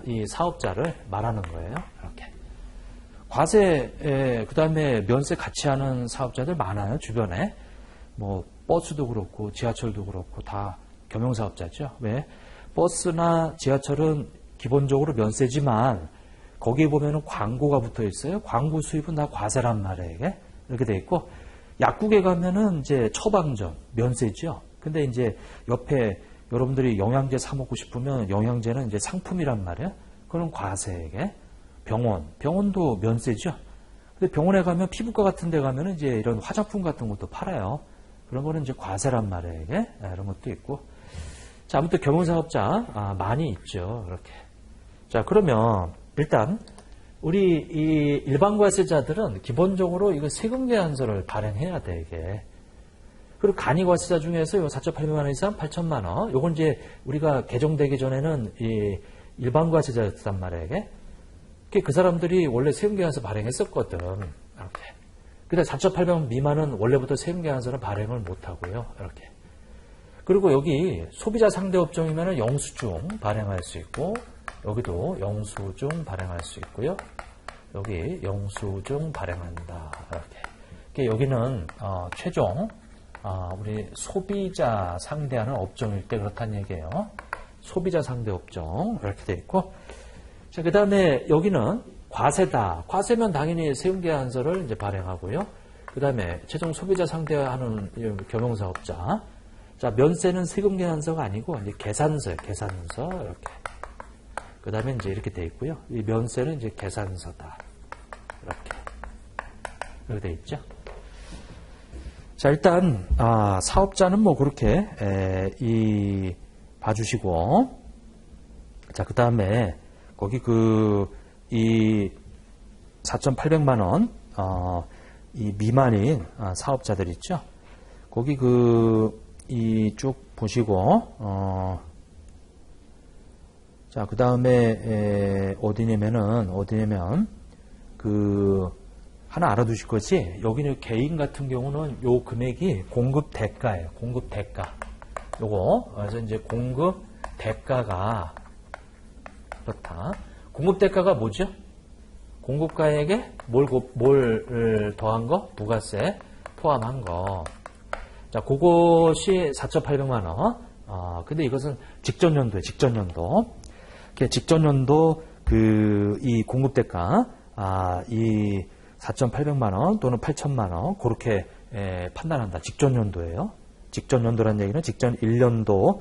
이 사업자를 말하는 거예요. 이렇게. 과세, 그 다음에 면세 같이 하는 사업자들 많아요. 주변에. 뭐, 버스도 그렇고, 지하철도 그렇고, 다 겸용사업자죠. 왜? 버스나 지하철은 기본적으로 면세지만, 거기에 보면은 광고가 붙어 있어요. 광고 수입은 다 과세란 말이에요. 이게. 이렇게 돼 있고, 약국에 가면은 이제 처방전, 면세죠. 근데 이제 옆에 여러분들이 영양제 사 먹고 싶으면 영양제는 이제 상품이란 말이에요. 그건 과세에게. 병원도 면세죠. 근데 병원에 가면 피부과 같은 데 가면 이제 이런 화장품 같은 것도 팔아요. 그런 거는 이제 과세란 말이에요. 이게. 이런 것도 있고. 자, 아무튼 겸용사업자 많이 있죠. 이렇게. 자, 그러면 일단 우리 이 일반과세자들은 기본적으로 이거 세금계산서를 발행해야 돼, 이게. 그리고 간이과세자 중에서 요 4,800만 원 이상 8천만 원. 요건 이제 우리가 개정되기 전에는 이 일반과세자였단 말이에요, 이게. 그 사람들이 원래 세금계산서 발행했었거든. 이렇게. 근데 4,800만 미만은 원래부터 세금계산서는 발행을 못 하고요. 이렇게. 그리고 여기 소비자 상대 업종이면은 영수증 발행할 수 있고, 여기도 영수증 발행할 수 있고요. 여기 영수증 발행한다. 이렇게. 여기는 최종 우리 소비자 상대하는 업종일 때 그렇다는 얘기예요. 소비자 상대 업종 이렇게 돼 있고. 자, 그다음에 여기는 과세다. 과세면 당연히 세금계산서를 이제 발행하고요. 그 다음에 최종 소비자 상대하는 겸용사업자. 자, 면세는 세금 계산서가 아니고 이제 계산서예요. 계산서 이렇게. 그 다음에 이제 이렇게 돼 있고요. 이 면세는 이제 계산서다. 이렇게 돼 있죠. 자, 일단 사업자는 뭐 그렇게 봐주시고, 자, 그 다음에 거기 이 4,800만 원 이 미만인 사업자들 있죠. 거기 이 쭉 보시고, 자, 그 다음에 어디냐면 하나 알아두실 것이, 여기는 개인 같은 경우는 요 금액이 공급 대가예요. 공급 대가. 요거 그래서 이제 공급 대가가 그렇다. 공급 대가가 뭐죠? 공급가액에 뭘 더한 거? 부가세 포함한 거. 자, 그것이 4,800만 원. 근데 이것은 직전연도에 직전연도. 직전연도 이 공급대가 이 4,800만 원 또는 8,000만 원 그렇게 판단한다. 직전연도예요. 직전연도라는 얘기는 직전 1년도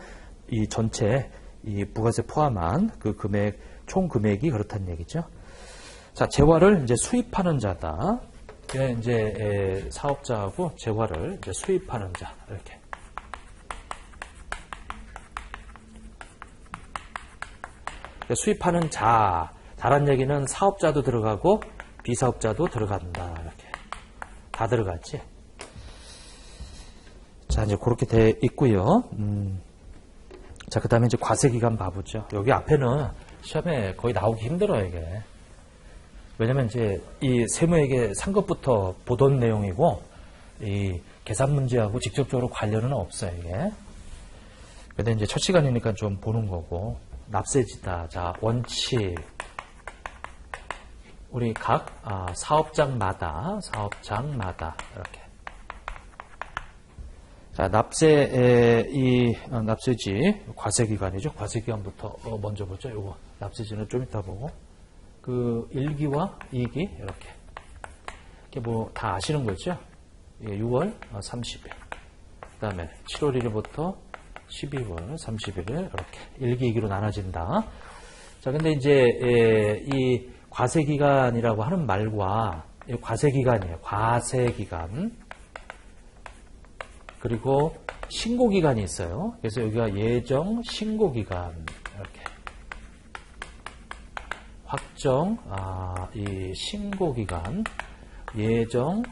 이 전체 이 부가세 포함한 그 금액 총 금액이 그렇다는 얘기죠. 자, 재화를 이제 수입하는 자다. 이제 사업자하고 재화를 이제 수입하는 자 이렇게. 수입하는 자라는 얘기는 사업자도 들어가고 비사업자도 들어간다. 이렇게 다 들어갔지. 자, 이제 그렇게 돼 있고요. 자, 그 다음에 이제 과세기간 봐보죠. 여기 앞에는 시험에 거의 나오기 힘들어요, 이게. 왜냐면 이제 이 세무회계 상급부터 보던 내용이고, 이 계산 문제하고 직접적으로 관련은 없어요, 이게. 근데 이제 첫 시간이니까 좀 보는 거고, 납세지다. 자, 원칙. 우리 각 사업장마다 이렇게. 자, 납세지 과세기간이죠. 과세기간부터 먼저 보죠. 요거 납세지는 좀 이따 보고, 1기와 2기 이렇게 뭐 다 아시는 거죠. 6월 30일, 그다음에 7월 1일부터 12월 31일 이렇게 1기, 2기로 나눠진다. 자, 근데 이제 이 과세기간이라고 하는 말과 과세기간이에요. 과세기간. 그리고 신고기간이 있어요. 그래서 여기가 예정 신고기간 이렇게. 확정 이 신고기간, 예정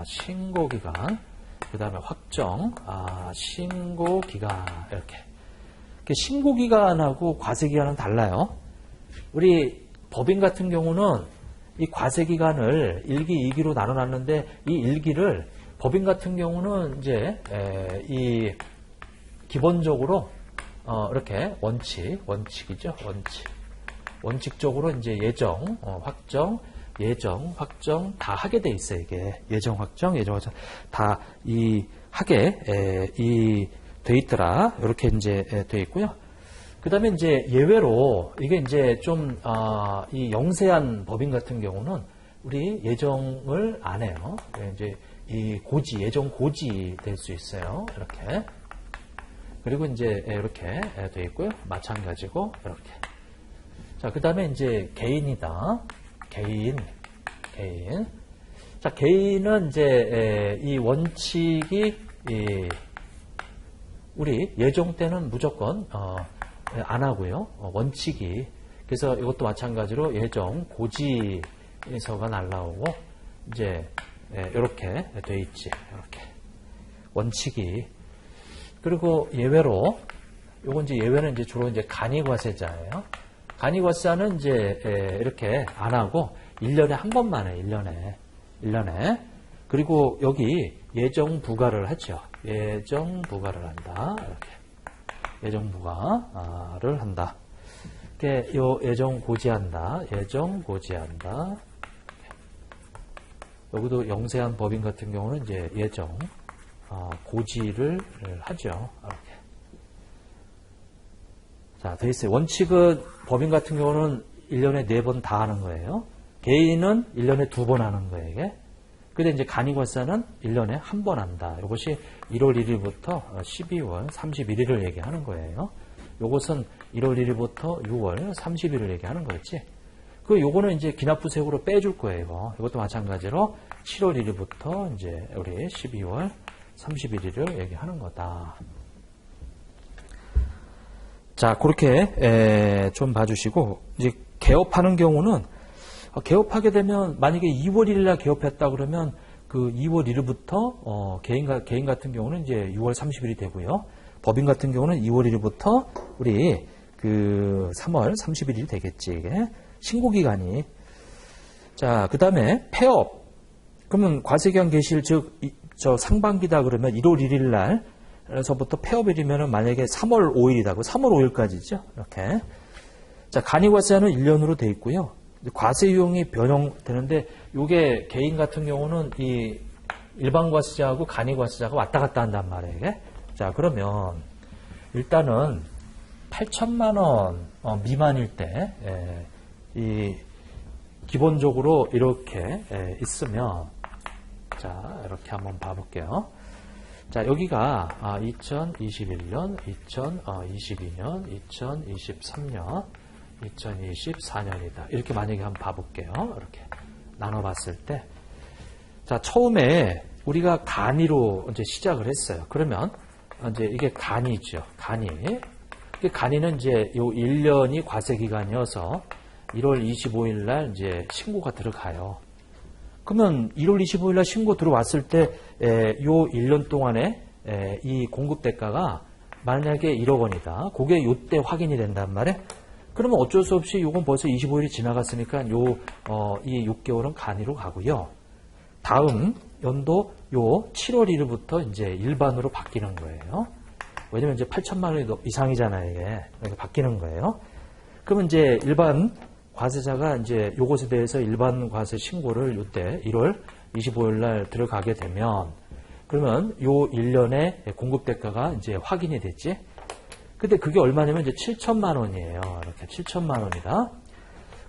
신고기간, 그 다음에 확정 신고기간 이렇게. 신고기간하고 과세기간은 달라요. 우리 법인 같은 경우는 이 과세기간을 1기, 2기로 나눠놨는데, 이 1기를 법인 같은 경우는 이제 이 기본적으로 이렇게 원칙이죠. 원칙적으로 이제 예정, 확정, 예정, 확정 다 하게 돼 있어요. 이게 예정, 확정 다 하게 돼 있더라. 이렇게 이제 돼 있고요. 그 다음에 이제 예외로 이게 이제 좀 이 영세한 법인 같은 경우는 우리 예정을 안 해요. 이제 이 예정 고지 될 수 있어요. 이렇게. 그리고 이제 이렇게 돼 있고요. 마찬가지고 이렇게. 자, 그 다음에 이제 개인이다. 개인. 자, 개인은 이제 이 원칙이 우리 예정 때는 무조건 안 하고요. 원칙이. 그래서 이것도 마찬가지로 예정 고지서가 날라오고 이제 이렇게 돼 있지. 이렇게 원칙이. 그리고 예외로 요건 이제 예외는 이제 주로 이제 간이과세자예요. 간이과세자는 이제 이렇게 안 하고 1년에 한 번만 해. 1년에. 그리고 여기 예정 부과를 하죠. 예정 부과를 한다. 이렇게. 예정 부과를 한다. 이렇게 요 예정 고지한다. 예정 고지한다. 여기도 영세한 법인 같은 경우는 이제 예정 고지를 하죠. 이렇게. 자, 돼 있어요. 원칙은 법인 같은 경우는 1년에 4번 다 하는 거예요. 개인은 1년에 2번 하는 거예요. 이게. 근데 이제 간이과세는 1년에 한 번 한다. 이것이 1월 1일부터 12월 31일을 얘기하는 거예요. 요것은 1월 1일부터 6월 30일을 얘기하는 거였지. 요거는 이제 기납부세액으로 빼줄 거예요. 이것도 마찬가지로 7월 1일부터 이제 우리 12월 31일을 얘기하는 거다. 자, 그렇게 좀 봐주시고, 이제 개업하는 경우는, 개업하게 되면, 만약에 2월 1일 날 개업했다 그러면, 그 2월 1일부터, 개인 같은 경우는 이제 6월 30일이 되고요. 법인 같은 경우는 2월 1일부터 우리 그 3월 31일이 되겠지, 이게. 신고기간이. 자, 그 다음에 폐업. 그러면 과세기한 개시일, 즉, 상반기다 그러면 1월 1일 날, 에서부터 폐업일이면은 만약에 3월 5일이다. 3월 5일까지죠. 이렇게. 자, 간이과세는 1년으로 돼 있고요. 과세 유형이 변형되는데, 요게 개인 같은 경우는 이 일반과세자하고 간이과세자가 왔다 갔다 한단 말이에요. 이게. 자, 그러면 일단은 8천만 원 미만일 때, 이 기본적으로 이렇게 있으면, 자, 이렇게 한번 봐볼게요. 자, 여기가 2021년, 2022년, 2023년, 2024년이다. 이렇게 만약에 한번 봐볼게요. 이렇게 나눠봤을 때. 자, 처음에 우리가 간이로 이제 시작을 했어요. 그러면 이제 이게 간이죠. 간이. 간이는 이제 요 1년이 과세기간이어서 1월 25일 날 이제 신고가 들어가요. 그러면 1월 25일 날 신고 들어왔을 때, 요 1년 동안에, 이 공급 대가가 만약에 1억 원이다. 그게 요때 확인이 된단 말이에요. 그러면 어쩔 수 없이 요건 벌써 25일이 지나갔으니까 이 6개월은 간이로 가고요. 다음 연도 요 7월 1일부터 이제 일반으로 바뀌는 거예요. 왜냐면 이제 8천만 원 이상이잖아요, 이게. 그래서 바뀌는 거예요. 그러면 이제 일반 과세자가 이제 요것에 대해서 일반 과세 신고를 요때 1월 25일 날 들어가게 되면, 그러면 요 1년의 공급 대가가 이제 확인이 됐지. 근데 그게 얼마냐면 이제 7천만 원이에요. 이렇게 7천만 원이다.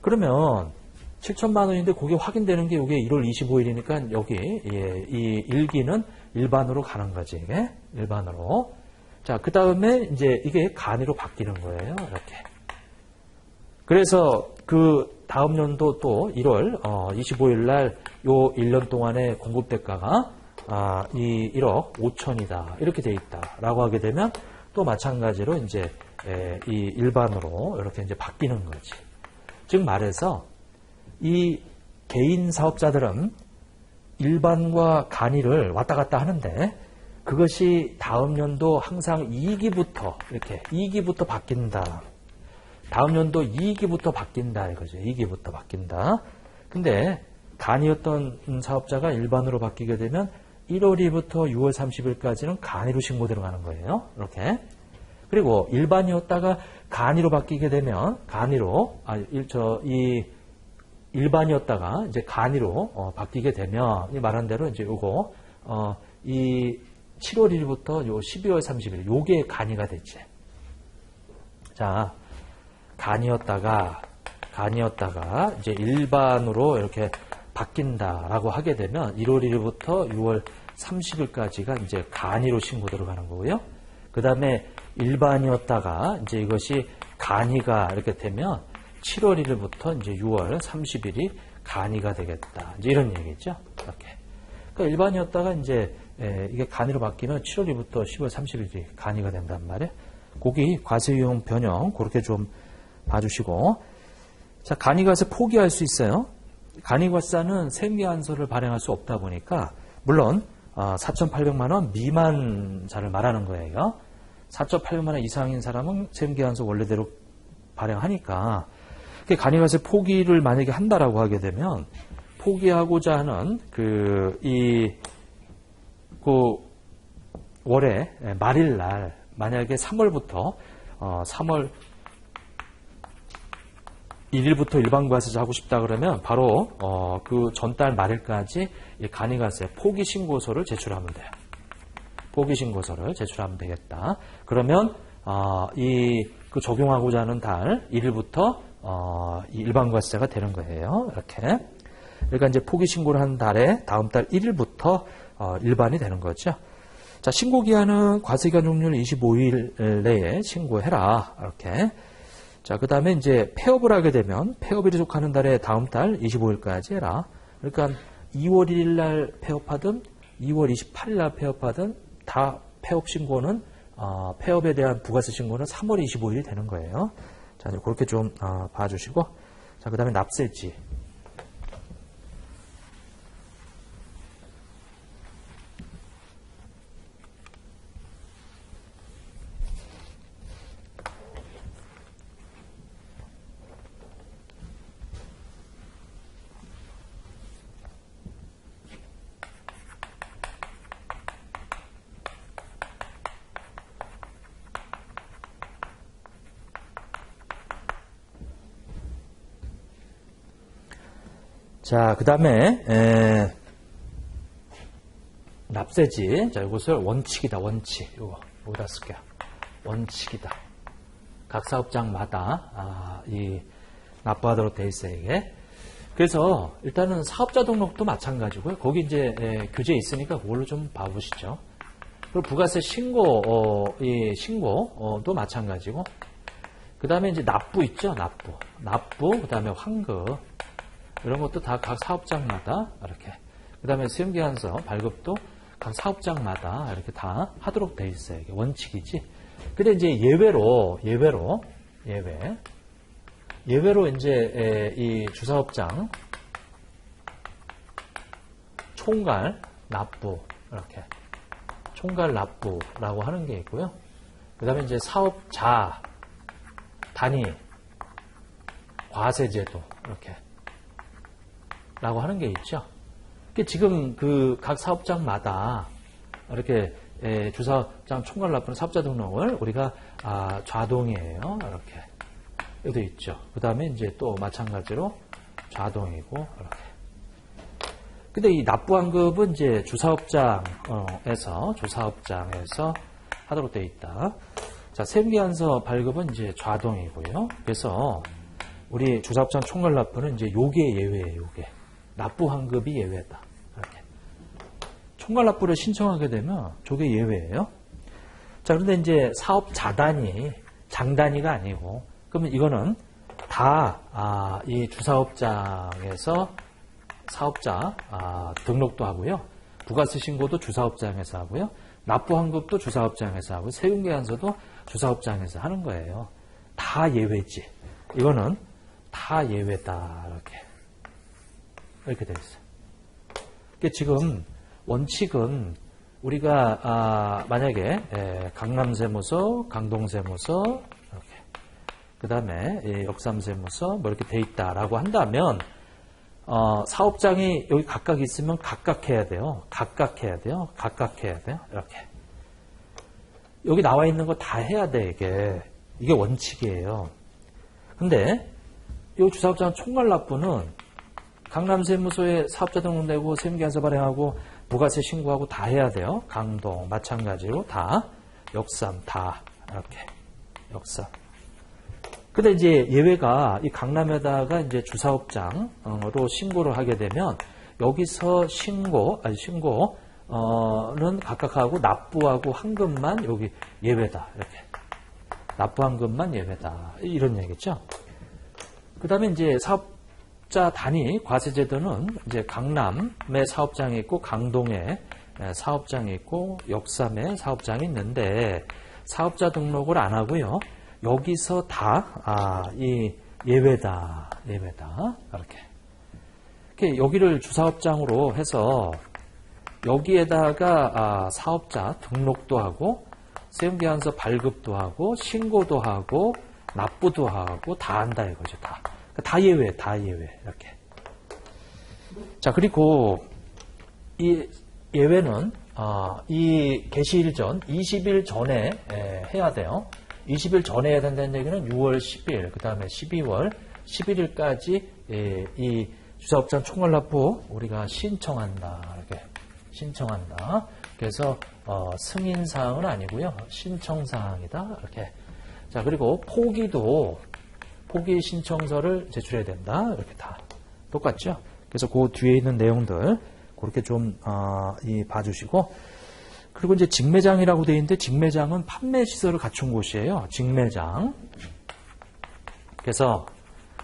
그러면 7천만 원인데 그게 확인되는 게 이게 1월 25일이니까 여기 이 일기는 일반으로 가는 거지. 이게 일반으로. 자, 그 다음에 이제 이게 간이로 바뀌는 거예요. 이렇게. 그래서 그 다음 연도 또 1월 25일 날 요 1년 동안의 공급 대가가 이 1억 5천이다. 이렇게 돼 있다라고 하게 되면 또 마찬가지로 이제 이 일반으로 이렇게 이제 바뀌는 거지. 즉 말해서 이 개인 사업자들은 일반과 간이를 왔다 갔다 하는데 그것이 다음 연도 항상 2기부터 이렇게 2기부터 바뀐다. 다음 연도 2기부터 바뀐다 이거죠. 2기부터 바뀐다. 근데 간이었던 사업자가 일반으로 바뀌게 되면 1월 2일부터 6월 30일까지는 간이로 신고 들어가는 거예요. 이렇게. 그리고 일반이었다가 간이로 바뀌게 되면 간이로 이 일반이었다가 이제 간이로 바뀌게 되면 이 말한 대로 이제 요거 이 7월 1일부터 요 12월 30일 요게 간이가 됐지. 자, 간이었다가 이제 일반으로 이렇게 바뀐다라고 하게 되면 1월 1일부터 6월 30일까지가 이제 간이로 신고 들어가는 거고요. 그 다음에 일반이었다가 이제 이것이 간이가 이렇게 되면 7월 1일부터 이제 6월 30일이 간이가 되겠다. 이제 이런 얘기죠. 이렇게. 그러니까 일반이었다가 이제 이게 간이로 바뀌면 7월 1일부터 10월 30일이 간이가 된단 말이에요. 거기 과세유형 변형 그렇게 좀 봐주시고. 자, 간이과세 포기할 수 있어요. 간이과세는 세무계산서를 발행할 수 없다 보니까 물론 4,800만 원 미만자를 말하는 거예요. 4,800만 원 이상인 사람은 세무계산서 원래대로 발행하니까 간이과세 포기를 만약에 한다라고 하게 되면 포기하고자 하는 월에 말일 날 만약에 3월부터 3월 1일부터 일반과세자 하고 싶다 그러면 바로 그 전달 말일까지 이 간이과세 포기신고서를 제출하면 돼요. 포기신고서를 제출하면 되겠다. 그러면 그 적용하고자 하는 달 1일부터 이 일반과세자가 되는 거예요. 이렇게. 그러니까 이제 포기 신고를 한 달에 다음 달 1일부터 일반이 되는 거죠. 자, 신고기한은 과세기간 종료일 25일 내에 신고해라. 이렇게. 자, 그 다음에 이제 폐업을 하게 되면 폐업일이 속하는 달에 다음 달 25일까지 해라. 그러니까 2월 1일 날 폐업하든 2월 28일 날 폐업하든 다 폐업 신고는 폐업에 대한 부가세 신고는 3월 25일이 되는 거예요. 자, 그렇게 좀 봐주시고, 자, 그 다음에 납세지. 자, 그 다음에 납세지. 자, 이것을 원칙이다. 원칙. 여기다 쓸게요. 원칙이다. 각 사업장마다 이 납부하도록 돼 있어요, 이게. 그래서 일단은 사업자 등록도 마찬가지고요. 거기 이제 규제 있으니까 그걸로 좀 봐보시죠. 그리고 부가세 신고, 이 신고도 마찬가지고. 그 다음에 이제 납부 있죠, 납부. 그 다음에 환급. 이런 것도 다 각 사업장마다 이렇게. 그 다음에 수행기한서 발급도 각 사업장마다 이렇게 다 하도록 돼 있어요. 이게 원칙이지. 근데 이제 예외로 이제 이 주사업장 총괄 납부 이렇게 총괄 납부라고 하는 게 있고요. 그 다음에 이제 사업자 단위 과세제도 이렇게 라고 하는 게 있죠. 지금 그 각 사업장마다 이렇게 주사업장 총괄 납부는 사업자 등록을 우리가 좌동이에요. 이렇게 여기도 있죠. 그 다음에 이제 또 마찬가지로 좌동이고 이렇게. 근데 이 납부환급은 이제 주사업장에서 하도록 되어 있다. 자, 세무기한서 발급은 이제 좌동이고요. 그래서 우리 주사업장 총괄 납부는 이제 요게 예외예요. 요게. 납부환급이 예외다. 이렇게. 총괄 납부를 신청하게 되면 저게 예외예요. 자, 그런데 이제 사업자 단위, 장 단위가 아니고, 그러면 이거는 다 이 주사업장에서 사업자 등록도 하고요. 부가세 신고도 주사업장에서 하고요. 납부환급도 주사업장에서 하고, 세금계산서도 주사업장에서 하는 거예요. 다 예외지. 이거는 다 예외다. 이렇게 되어 있어요. 그러니까 지금 원칙은 우리가 만약에 강남세무서, 강동세무서 이렇게 그 다음에 역삼세무서 뭐 이렇게 돼 있다라고 한다면 사업장이 여기 각각 있으면 각각 해야 돼요. 이렇게 여기 나와 있는 거 다 해야 돼. 이게 원칙이에요. 근데 이 주사업장 총괄 납부는 강남세무서에 사업자 등록되고 세무계산서 발행하고 부가세 신고하고 다 해야 돼요. 강동 마찬가지로 다 역삼 다 이렇게 역삼. 근데 이제 예외가 이 강남에다가 이제 주사업장으로 신고를 하게 되면 여기서 신고는 각각 하고 납부하고 환급만 여기 예외다. 이렇게 납부환급만 예외다. 이런 얘기죠. 그 다음에 이제 사업자 단위 과세제도는 이제 강남에 사업장이 있고 강동에 사업장이 있고 역삼에 사업장이 있는데 사업자 등록을 안 하고요. 여기서 다 이 예외다. 이렇게 여기를 주사업장으로 해서 여기에다가 사업자 등록도 하고 세무계산서 발급도 하고 신고도 하고 납부도 하고 다 한다 이거죠. 다 예외 이렇게. 자, 그리고 이 예외는 이 개시일 전 20일 전에 해야 돼요. 20일 전에 해야 된다는 얘기는 6월 10일, 그 다음에 12월 11일까지 이 주사업장 총괄납부 우리가 신청한다. 이렇게 신청한다. 그래서 승인사항은 아니고요. 신청사항이다. 이렇게. 자, 그리고 포기 신청서를 제출해야 된다. 이렇게 다 똑같죠. 그래서 그 뒤에 있는 내용들 그렇게 좀 봐주시고, 그리고 이제 직매장이라고 되어 있는데 직매장은 판매 시설을 갖춘 곳이에요. 직매장. 그래서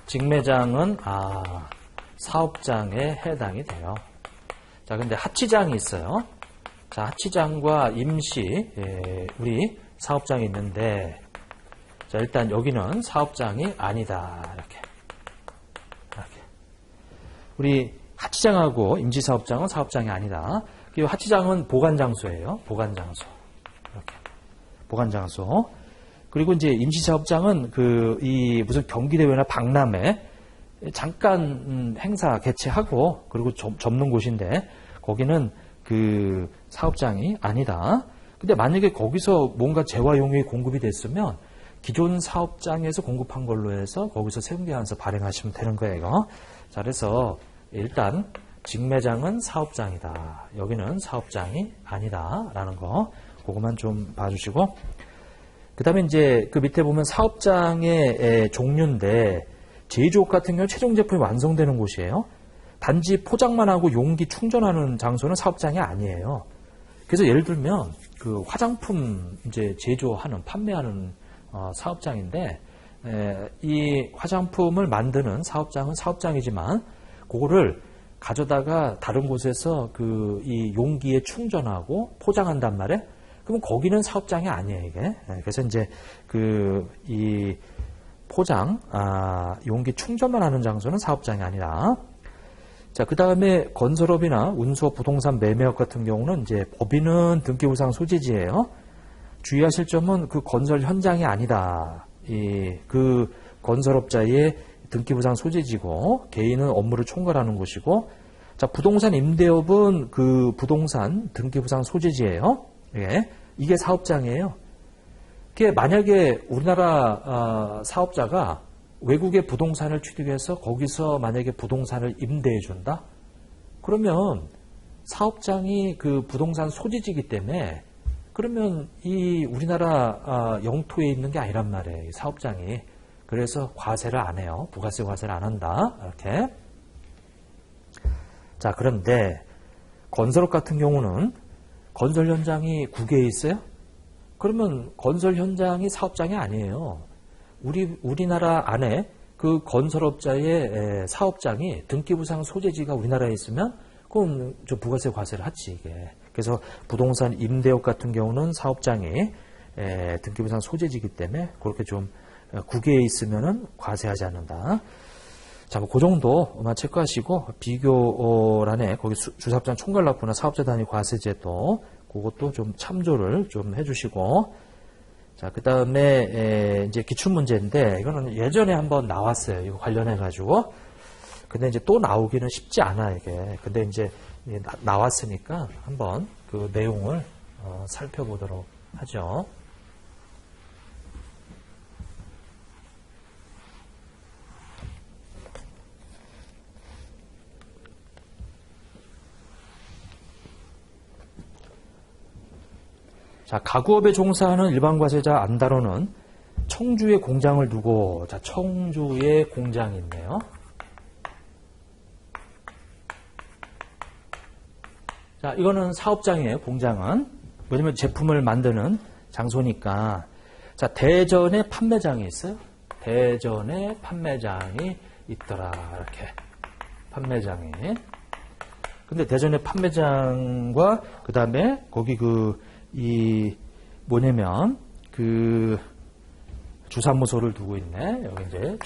직매장은 사업장에 해당이 돼요. 자, 근데 하치장이 있어요. 자, 하치장과 임시 우리 사업장이 있는데, 자, 일단 여기는 사업장이 아니다. 이렇게. 우리 하치장하고 임시사업장은 사업장이 아니다. 그리고 하치장은 보관장소예요. 보관장소. 이렇게. 보관장소. 그리고 이제 임시사업장은 무슨 경기대회나 박람회 잠깐 행사 개최하고 그리고 접는 곳인데, 거기는 그 사업장이 아니다. 근데 만약에 거기서 뭔가 재화용이 공급이 됐으면 기존 사업장에서 공급한 걸로 해서 거기서 세운계약서 발행하시면 되는 거예요. 자, 그래서 일단 직매장은 사업장이다. 여기는 사업장이 아니다. 라는 거, 그것만 좀 봐주시고, 그 다음에 이제 그 밑에 보면 사업장의 종류인데, 제조업 같은 경우 최종 제품이 완성되는 곳이에요. 단지 포장만 하고 용기 충전하는 장소는 사업장이 아니에요. 그래서 예를 들면 그 화장품 이제 제조하는, 판매하는 사업장인데, 이 화장품을 만드는 사업장은 사업장이지만, 그거를 가져다가 다른 곳에서 이 용기에 충전하고 포장한단 말이에요. 그러면 거기는 사업장이 아니에요, 이게. 그래서 이제 이 포장, 용기 충전만 하는 장소는 사업장이 아니라. 자, 그 다음에 건설업이나 운수업, 부동산 매매업 같은 경우는 이제 법인은 등기부상 소재지예요. 주의하실 점은 그 건설 현장이 아니다. 그 건설업자의 등기부상 소재지고, 개인은 업무를 총괄하는 곳이고, 자, 부동산 임대업은 그 부동산 등기부상 소재지예요. 예, 이게 사업장이에요. 그게 만약에 우리나라 사업자가 외국의 부동산을 취득해서 거기서 만약에 부동산을 임대해 준다? 그러면 사업장이 그 부동산 소재지이기 때문에, 그러면 이 우리나라 영토에 있는 게 아니란 말이에요, 이 사업장이. 그래서 과세를 안 해요. 부가세 과세를 안 한다. 이렇게. 자, 그런데 건설업 같은 경우는 건설 현장이 국외에 있어요? 그러면 건설 현장이 사업장이 아니에요. 우리나라 안에 그 건설업자의 사업장이 등기부상 소재지가 우리나라에 있으면 그럼 저 부가세 과세를 하지, 이게. 그래서 부동산 임대업 같은 경우는 사업장이 등기부상 소재지이기 때문에 그렇게 좀 국외에 있으면은 과세하지 않는다. 자, 그 정도만 체크하시고, 비교란에 거기 주사업장 총괄납부나 사업자 단위 과세제도 그것도 좀 참조를 좀 해주시고, 자, 그 다음에 이제 기출문제인데, 이거는 예전에 한번 나왔어요. 이거 관련해가지고. 근데 이제 또 나오기는 쉽지 않아, 이게. 근데 이제 나왔으니까 한번 그 내용을 살펴보도록 하죠. 자, 가구업에 종사하는 일반 과세자 안다로는 청주에 공장을 두고, 자, 청주에 공장이 있네요. 자, 이거는 사업장이에요, 공장은. 왜냐면 제품을 만드는 장소니까. 자, 대전에 판매장이 있어요. 대전에 판매장이 있더라, 이렇게. 판매장이. 근데 대전에 판매장과, 그 다음에 거기 뭐냐면, 주사무소를 두고 있네. 여기 이제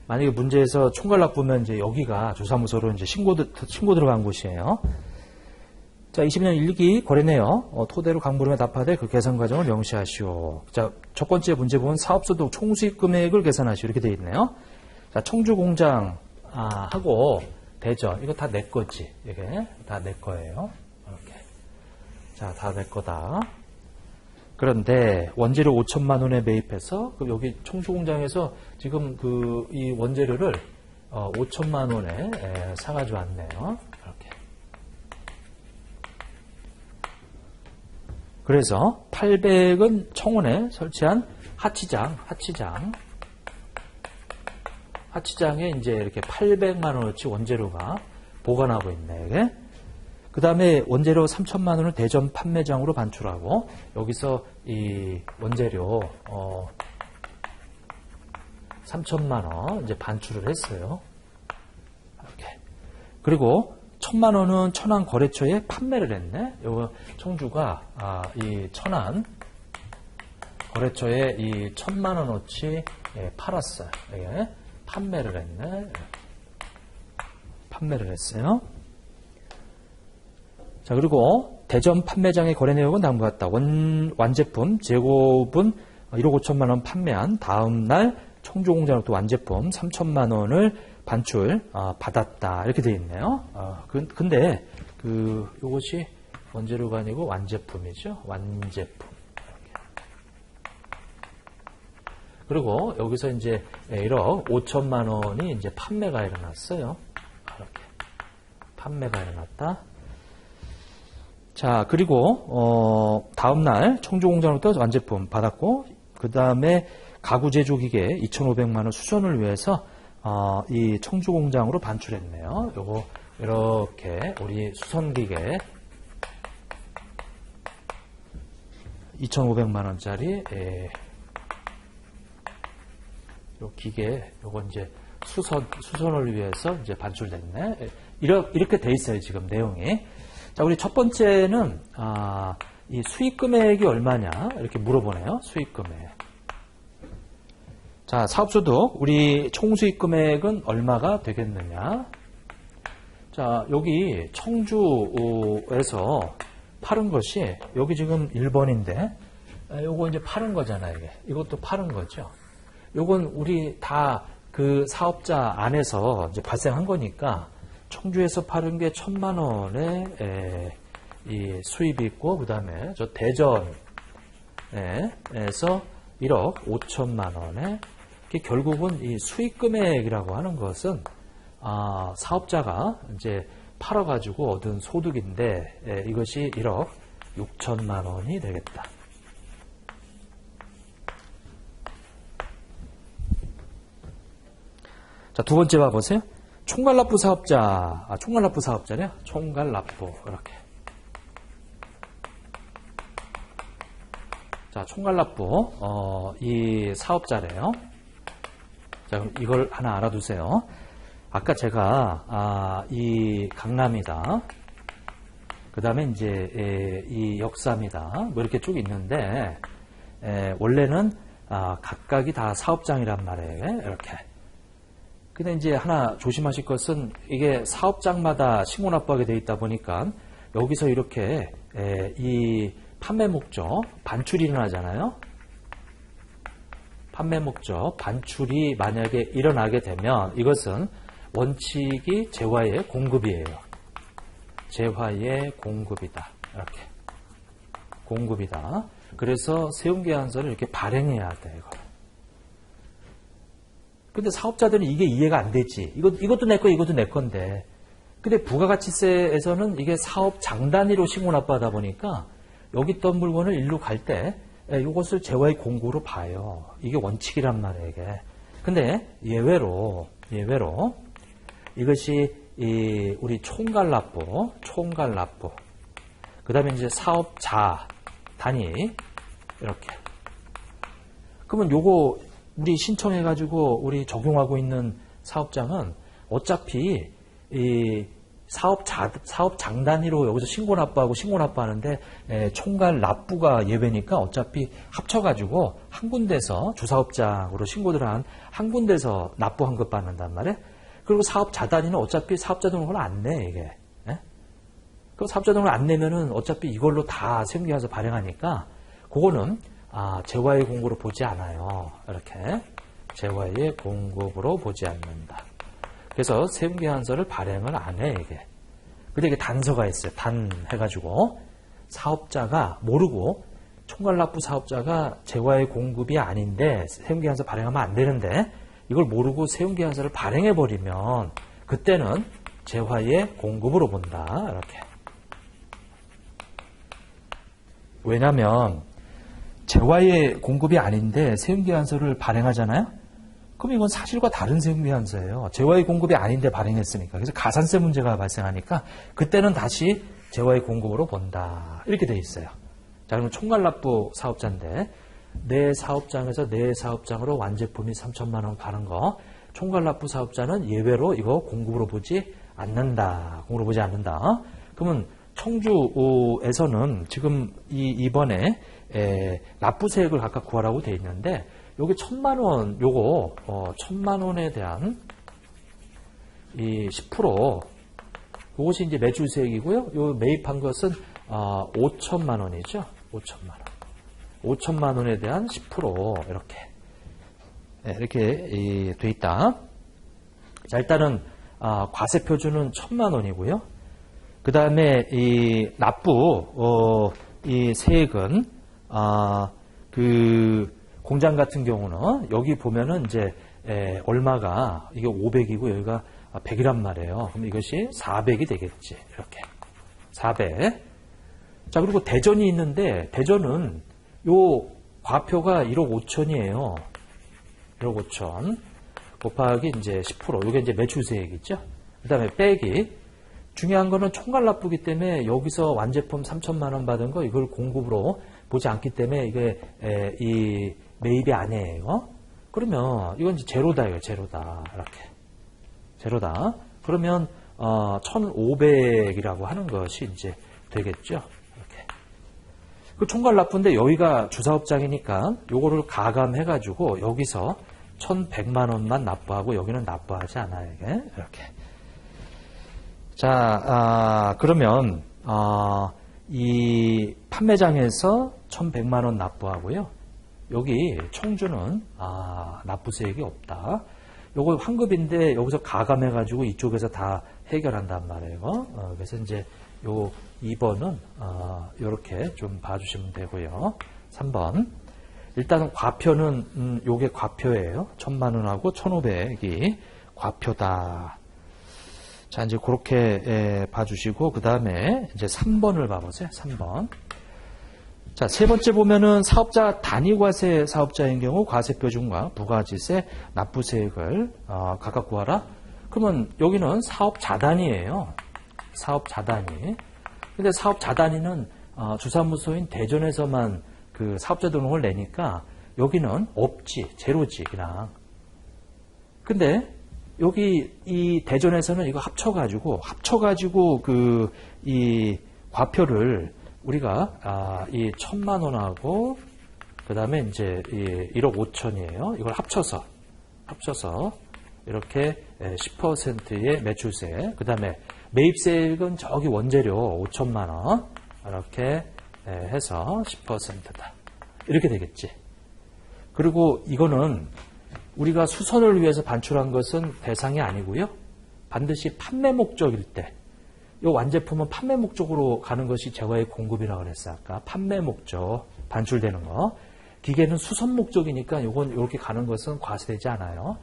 만약에 문제에서 총괄납부면 이제 여기가 주사무소로 이제 신고 들어간 곳이에요. 자, 20년 1기 거래내역 토대로 강물음에 답하되 그 계산 과정을 명시하시오. 자, 첫 번째 문제 보면 사업소득 총수익 금액을 계산하시오. 이렇게 되어 있네요. 자, 청주 공장 하고 대전 이거 다 내 거지. 이게 다 내 거예요. 이렇게. 자, 다 내 거다. 그런데 원재료 5천만 원에 매입해서 여기 청주 공장에서 지금 이 원재료를 5천만 원에 사가지고 왔네요. 이렇게. 그래서 800은 청원에 설치한 하치장에 이제 이렇게 800만 원어치 원재료가 보관하고 있네. 이게. 그 다음에 원재료 3천만 원을 대전 판매장으로 반출하고 여기서 이 원재료 3천만 원 이제 반출을 했어요. 이렇게. 그리고 1,000만 원은 천안 거래처에 판매를 했네. 요거 청주가 이 천안 거래처에 이 1,000만 원어치 팔았어요. 예. 판매를 했네. 판매를 했어요. 자, 그리고 대전 판매장의 거래 내역은 다음과 같다. 완제품 재고분 1억 5천만 원 판매한 다음 날 청주공장으로부터 완제품 3천만 원을 반출 받았다. 이렇게 되어 있네요. 근데 요것이 원재료가 아니고 완제품이죠. 완제품. 그리고 여기서 이제 1억 5천만 원이 이제 판매가 일어났어요. 이렇게 판매가 일어났다. 자, 그리고 다음날 청주공장으로부터 완제품 받았고 그 다음에 가구 제조기계 2,500만 원 수선을 위해서 이 청주공장으로 반출했네요. 요거 이렇게 우리 수선기계 2,500만 원짜리 요 기계 요거 이제 수선을 위해서 이제 반출됐네. 이렇게 돼 있어요 지금 내용이. 자, 우리 첫 번째는 이 수익 금액이 얼마냐 이렇게 물어보네요. 수익 금액. 자, 사업소득 우리 총수익 금액은 얼마가 되겠느냐. 자, 여기 청주에서 팔은 것이 여기 지금 1번인데 요거 이제 팔은 거잖아요. 이것도 팔은 거죠. 요건 우리 다 그 사업자 안에서 이제 발생한 거니까 청주에서 팔은 게 1,000만 원의 이 수입이 있고 그 다음에 저 대전에서 1억 5천만 원에 결국은 이 수익 금액이라고 하는 것은 사업자가 이제 팔아가지고 얻은 소득인데 이것이 1억 6천만 원이 되겠다. 자, 두 번째 봐보세요. 총괄납부 사업자, 총괄납부 사업자네요. 총괄납부, 이렇게. 자, 총괄납부, 이 사업자래요. 자, 그럼 이걸 하나 알아두세요. 아까 제가, 이 강남이다. 그 다음에 이제, 이 역삼이다. 뭐 이렇게 쭉 있는데, 원래는, 각각이 다 사업장이란 말이에요. 이렇게. 근데 이제 하나 조심하실 것은 이게 사업장마다 신고납부하게 되어 있다 보니까 여기서 이렇게 이 판매 목적 반출이 일어나잖아요. 판매 목적 반출이 만약에 일어나게 되면 이것은 원칙이 재화의 공급이에요. 재화의 공급이다. 이렇게. 공급이다. 그래서 세움계약서를 이렇게 발행해야 돼. 이거. 근데 사업자들은 이게 이해가 안 되지. 이것도 내 거, 이것도 내 건데. 근데 부가가치세에서는 이게 사업 장 단위로 신고납부하다 보니까 여기 있던 물건을 일로 갈 때 이것을 재화의 공구로 봐요. 이게 원칙이란 말이에요, 이게. 근데 예외로 이것이 우리 총괄납부. 그 다음에 이제 사업자 단위 이렇게. 그러면 요거 우리 신청해가지고 우리 적용하고 있는 사업장은 어차피 이 사업 장단위로 여기서 신고납부하는데 총괄 납부가 예외니까 어차피 합쳐가지고 한 군데서 주사업장으로 신고를 한 군데서 납부 환급 받는단 말이에요. 그리고 사업자 단위는 어차피 사업자 등록을 안 내, 이게. 그 사업자 등록을 안 내면은 어차피 이걸로 다 세금계산서 발행하니까 그거는 재화의 공급으로 보지 않아요. 이렇게. 재화의 공급으로 보지 않는다. 그래서 세금계산서를 발행을 안 해, 이게. 근데 이게 단서가 있어요. 단 해가지고. 사업자가 모르고, 총괄납부 사업자가 재화의 공급이 아닌데, 세금계산서 발행하면 안 되는데, 이걸 모르고 세금계산서를 발행해버리면, 그때는 재화의 공급으로 본다. 이렇게. 왜냐하면 재화의 공급이 아닌데 세운기한서를 발행하잖아요. 그럼 이건 사실과 다른 세운기한서예요. 재화의 공급이 아닌데 발행했으니까. 그래서 가산세 문제가 발생하니까 그때는 다시 재화의 공급으로 본다. 이렇게 돼 있어요. 자, 그러면 총괄납부 사업자인데 내 사업장에서 내 사업장으로 완제품이 3천만 원 가는 거, 총괄납부 사업자는 예외로 이거 공급으로 보지 않는다. 공급으로 보지 않는다. 그러면 청주에서는 지금 이번에 납부세액을 각각 구하라고 돼 있는데 여기 1,000만 원, 요거 1,000만 원에 대한 이 10% 요것이 이제 매출세액이고요. 요 매입한 것은 5천만 원이죠. 5천만 원. 5천만 원에 대한 10% 이렇게 돼 있다. 자, 일단은 과세 표준은 1,000만 원이고요. 그 다음에 이 납부 이 세액은 그 공장 같은 경우는 여기 보면은 이제 얼마가 이게 500이고 여기가 100이란 말이에요. 그럼 이것이 400이 되겠지. 이렇게 400. 자, 그리고 대전이 있는데 대전은 요 과표가 1억 5천이에요. 1억 5천 곱하기 이제 10%. 이게 이제 매출세액이죠. 그 다음에 빼기. 중요한 거는 총괄납부기 때문에 여기서 완제품 3천만 원 받은 거 이걸 공급으로 보지 않기 때문에 이게 이 매입이 아니에요. 그러면 이건 이제 제로다, 이거 제로다. 이렇게 제로다. 그러면 1,500이라고 하는 것이 이제 되겠죠. 이렇게. 그 총괄납부인데 여기가 주사업장이니까 요거를 가감해가지고 여기서 1,100만 원만 납부하고 여기는 납부하지 않아요. 이게 이렇게. 자, 그러면 이 판매장에서 1,100만 원 납부하고요. 여기 청주는 납부세액이 없다. 요거 환급인데 여기서 가감해가지고 이쪽에서 다 해결한단 말이에요. 그래서 이제 요 2번은 요렇게 좀 봐주시면 되고요. 3번. 일단은 과표는 요게 과표예요. 1,000만 원하고 1,500이 과표다. 자, 이제 그렇게 봐주시고, 그 다음에 이제 3번을 봐보세요. 3번. 자, 세 번째 보면은 사업자 단위과세 사업자인 경우 과세표준과 부가가치세, 납부세액을 각각 구하라. 그러면 여기는 사업자단위예요. 사업자단위. 근데 사업자단위는 주사무소인 대전에서만 그 사업자 등록을 내니까 여기는 없지, 제로지, 그냥. 근데 여기 이 대전에서는 이거 합쳐가지고 이 과표를 우리가 이 1,000만 원하고 그 다음에 이제 이 1억 5천이에요. 이걸 합쳐서 이렇게 10%의 매출세, 그 다음에 매입세액은 저기 원재료 5천만 원 이렇게 해서 10%다. 이렇게 되겠지. 그리고 이거는 우리가 수선을 위해서 반출한 것은 대상이 아니고요. 반드시 판매 목적일 때, 이 완제품은 판매 목적으로 가는 것이 재화의 공급이라고 그랬어요. 아까 판매 목적 반출되는 거. 기계는 수선 목적이니까 이건 이렇게 가는 것은 과세되지 않아요.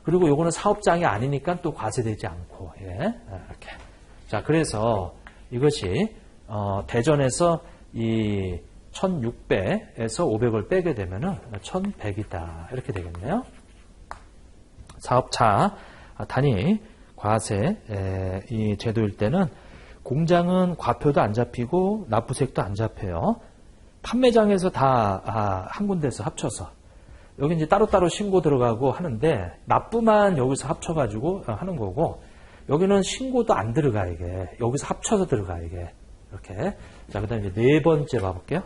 그리고 이거는 사업장이 아니니까 또 과세되지 않고, 이렇게. 자, 그래서 이것이 대전에서 이 1,600에서 500을 빼게 되면은 1,100이다. 이렇게 되겠네요. 사업차 단위 과세 이 제도일 때는 공장은 과표도 안 잡히고 납부세액도 안 잡혀요. 판매장에서 다 한 군데서 합쳐서 여기 이제 따로따로 신고 들어가고 하는데 납부만 여기서 합쳐가지고 하는 거고 여기는 신고도 안 들어가 이게 여기서 합쳐서 들어가 이게 이렇게. 자, 그다음에 이제 네 번째 봐볼게요.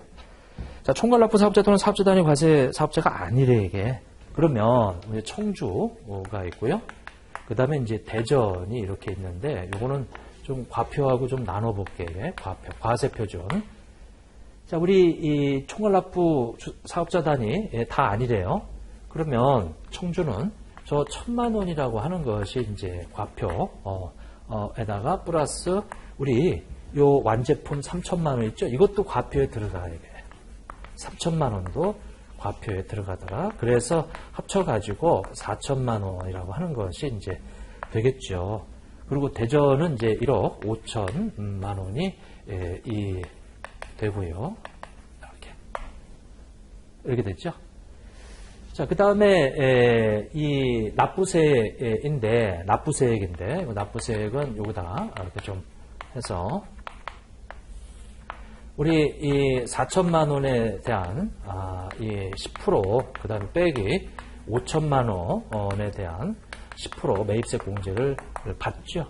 자, 총괄납부 사업자 또는 사업자 단위 과세 사업자가 아니래 이게. 그러면 이제 청주가 있고요. 그 다음에 이제 대전이 이렇게 있는데 요거는 좀 과표하고 좀 나눠볼게요. 과표, 과세표준. 자, 우리 이 총괄납부 사업자 단위 다 아니래요. 그러면 청주는 저 1,000만 원이라고 하는 것이 이제 과표에다가 플러스 우리 요 완제품 3,000만 원 있죠? 이것도 과표에 들어가야 돼. 3,000만 원도 과표에 들어가더라. 그래서 합쳐가지고 4천만 원이라고 하는 것이 이제 되겠죠. 그리고 대전은 이제 1억 5천만 원이 이 되고요. 이렇게 됐죠. 자, 그 다음에 이 납부세액인데 납부세액은 여기다가 이렇게 좀 해서 우리 이 4천만 원에 대한 이 10% 그 다음에 빼기 5천만 원에 대한 10% 매입세 공제를 받죠.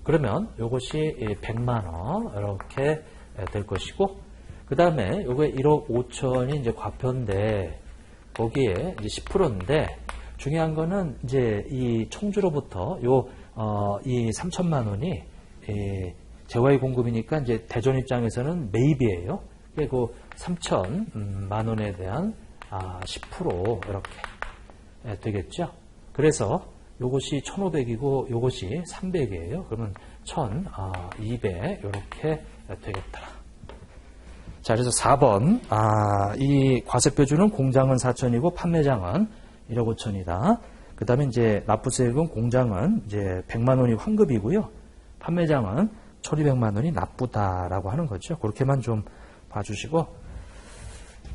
그러면 이것이 100만 원 이렇게 될 것이고, 그 다음에 요게 1억 5천이 이제 과표인데 거기에 이제 10%인데 중요한 거는 이제 이 청주로부터 이 3천만 원이 재화의 공급이니까 이제 대전 입장에서는 매입이에요. 그 3천만 원에 대한 10% 이렇게 되겠죠. 그래서 요것이 1,500이고 요것이 300이에요. 그러면 1,200 이렇게 되겠다. 자, 그래서 4번 이 과세표준은 공장은 4천이고 판매장은 1억 5천이다. 그 다음에 이제 납부세액은 공장은 이제 100만 원이 환급이고요. 판매장은 1,200만 원이 납부다라고 하는 거죠. 그렇게만 좀 봐주시고.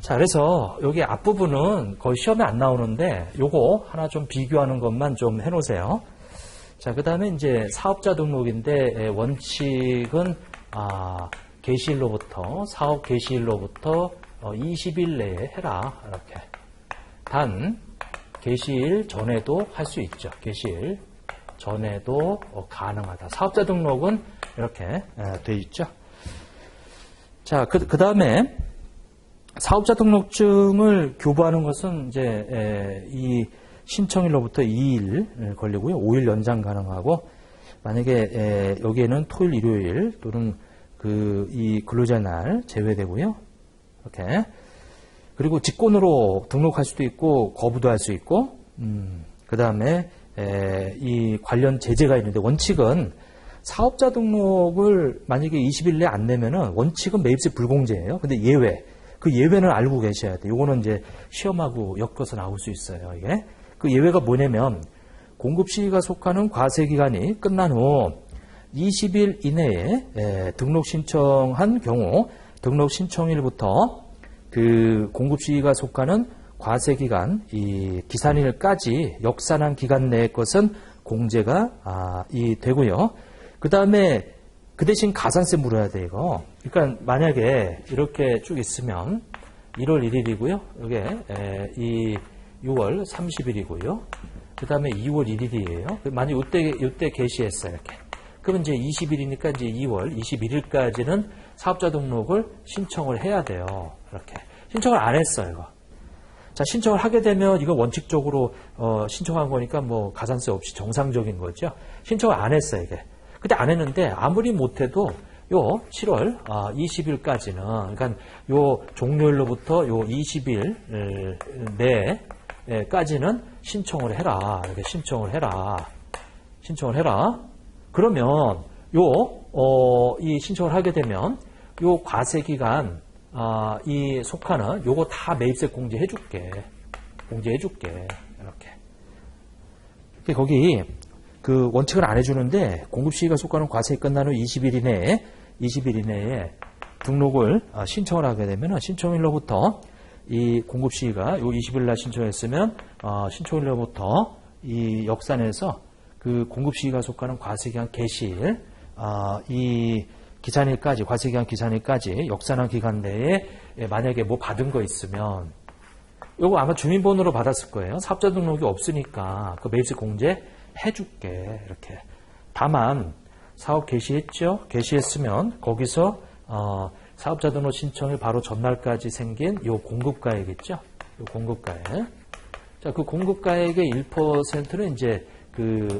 자, 그래서 여기 앞부분은 거의 시험에 안 나오는데 요거 하나 좀 비교하는 것만 좀 해놓으세요. 자, 그 다음에 이제 사업자 등록인데 원칙은 개시일로부터 사업 개시일로부터 20일 내에 해라 이렇게. 단 개시일 전에도 할 수 있죠. 개시일 전에도 가능하다. 사업자 등록은 이렇게 돼 있죠. 자, 그 다음에 사업자 등록증을 교부하는 것은 이제 이 신청일로부터 2일 걸리고요. 5일 연장 가능하고, 만약에 여기에는 토일, 일요일 또는 이 근로자의 날 제외되고요. 이렇게. 그리고 직권으로 등록할 수도 있고 거부도 할 수 있고, 그 다음에 이 관련 제재가 있는데 원칙은 사업자 등록을 만약에 20일 내에 안 내면은 원칙은 매입세 불공제예요. 근데 예외. 그 예외는 알고 계셔야 돼요. 요거는 이제 시험하고 엮어서 나올 수 있어요. 이게. 그 예외가 뭐냐면 공급 시기가 속하는 과세 기간이 끝난 후 20일 이내에 등록 신청한 경우 등록 신청일부터 그 공급 시기가 속하는 과세 기간 이 기산일까지 역산한 기간 내의 것은 공제가 되고요. 그 다음에 그 대신 가산세 물어야 돼 이거. 그러니까 만약에 이렇게 쭉 있으면 1월 1일이고요. 이게 이 6월 30일이고요. 그 다음에 2월 1일이에요. 만약 이때 개시했어요 이렇게. 그러면 이제 20일이니까 이제 2월 21일까지는 사업자 등록을 신청을 해야 돼요. 이렇게. 신청을 안 했어요, 이거. 자, 신청을 하게 되면 이거 원칙적으로 신청한 거니까 뭐 가산세 없이 정상적인 거죠. 신청을 안 했어요, 이게. 근데 안 했는데 아무리 못해도 요 7월 20일까지는, 그러니까 요 종료일로부터 요 20일 내까지는 신청을 해라. 이렇게 신청을 해라. 그러면 이 신청을 하게 되면 요 과세 기간 이 속하는 요거 다 매입세 공제해줄게. 이렇게. 거기 그 원칙을 안 해주는데 공급 시기가 속하는 과세가 끝난 후 20일 이내에 등록을 신청을 하게 되면 신청일로부터 이 공급 시기가 요 20일 날 신청했으면 신청일로부터 이 역산해서 그 공급 시기가 속하는 과세기간 개시일 이 기산일까지 과세기간 기산일까지 역산한 기간 내에 만약에 뭐 받은 거 있으면 요거 아마 주민번호로 받았을 거예요. 사업자 등록이 없으니까 그 매입세 공제 해줄게 이렇게. 다만 사업 개시했죠. 개시했으면 거기서 사업자 등록 신청일 바로 전날까지 생긴 요 공급가액 있죠. 요 공급가액. 자, 그 공급가액의 1%는 이제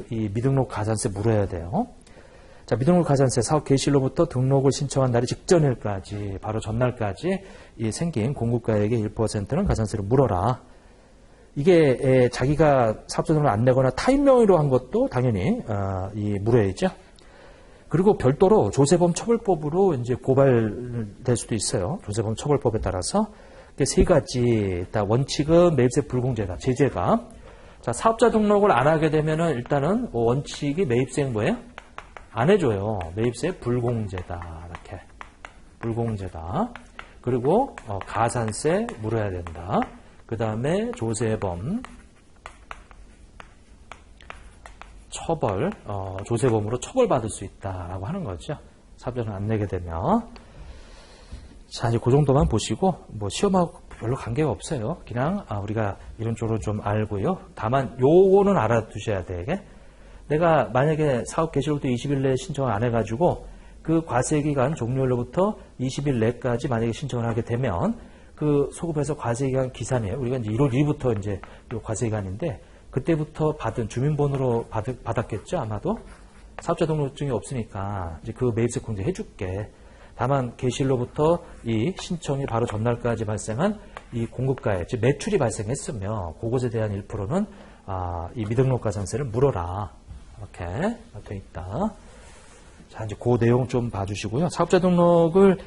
이 미등록 가산세 물어야 돼요. 자, 미등록 가산세 사업 개시일로부터 등록을 신청한 날이 직전일까지 바로 전날까지 이 생긴 공급가액의 1%는 가산세를 물어라. 이게 자기가 사업자 등록을 안 내거나 타인 명의로 한 것도 당연히 물어야죠. 그리고 별도로 조세범 처벌법으로 이제 고발될 수도 있어요. 조세범 처벌법에 따라서. 세 가지. 원칙은 매입세 불공제다. 제재가. 자, 사업자 등록을 안 하게 되면은 일단은 원칙이 매입세 뭐예요? 안 해줘요. 매입세 불공제다. 이렇게. 불공제다. 그리고 가산세 물어야 된다. 그 다음에 조세범, 처벌, 조세범으로 처벌받을 수 있다라고 하는 거죠. 사업자는 안 내게 되면. 자, 이제 그 정도만 보시고, 뭐, 시험하고 별로 관계가 없어요. 그냥, 우리가 이런 쪽으로 좀 알고요. 다만, 요거는 알아두셔야 돼. 내가 만약에 사업 개시로부터 20일 내에 신청을 안 해가지고, 그 과세기간 종료일로부터 20일 내까지 만약에 신청을 하게 되면, 그 소급해서 과세기간 기산이에요. 우리가 이제 1월 1일부터 이제 요 과세기간인데, 그때부터 받은 주민번호로 받았겠죠, 아마도? 사업자 등록증이 없으니까, 이제 그 매입세 공제 해줄게. 다만 개시일로부터 이 신청이 바로 전날까지 발생한 이 공급가액, 즉 매출이 발생했으며 그것에 대한 1%는 이 미등록가산세를 물어라. 이렇게 돼 있다. 자, 이제 그 내용 좀 봐주시고요. 사업자 등록을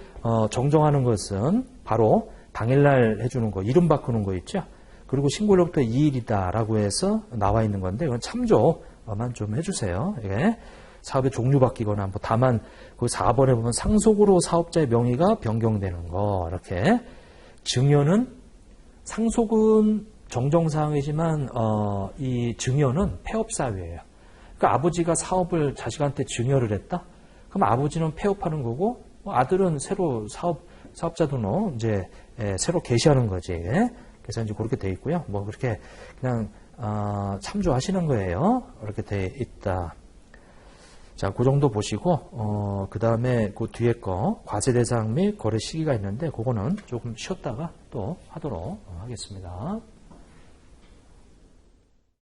정정하는 것은 바로 당일날 해주는 거, 이름 바꾸는 거 있죠. 그리고 신고일로부터 2일이다라고 해서 나와 있는 건데 이건 참조만 좀 해주세요. 이게. 사업의 종류 바뀌거나 뭐 다만 그 4번에 보면 상속으로 사업자의 명의가 변경되는 거 이렇게 증여는 상속은 정정사항이지만 이 증여는 폐업사유예요. 그러니까 아버지가 사업을 자식한테 증여를 했다. 그럼 아버지는 폐업하는 거고 아들은 새로 사업자 등록 이제 새로 개시하는 거지. 그래서 이제 그렇게 돼 있고요. 뭐 그렇게 그냥 참조하시는 거예요. 이렇게 돼 있다. 자, 그 정도 보시고, 그 다음에 그 뒤에 거, 과세 대상 및 거래 시기가 있는데, 그거는 조금 쉬었다가 또 하도록 하겠습니다.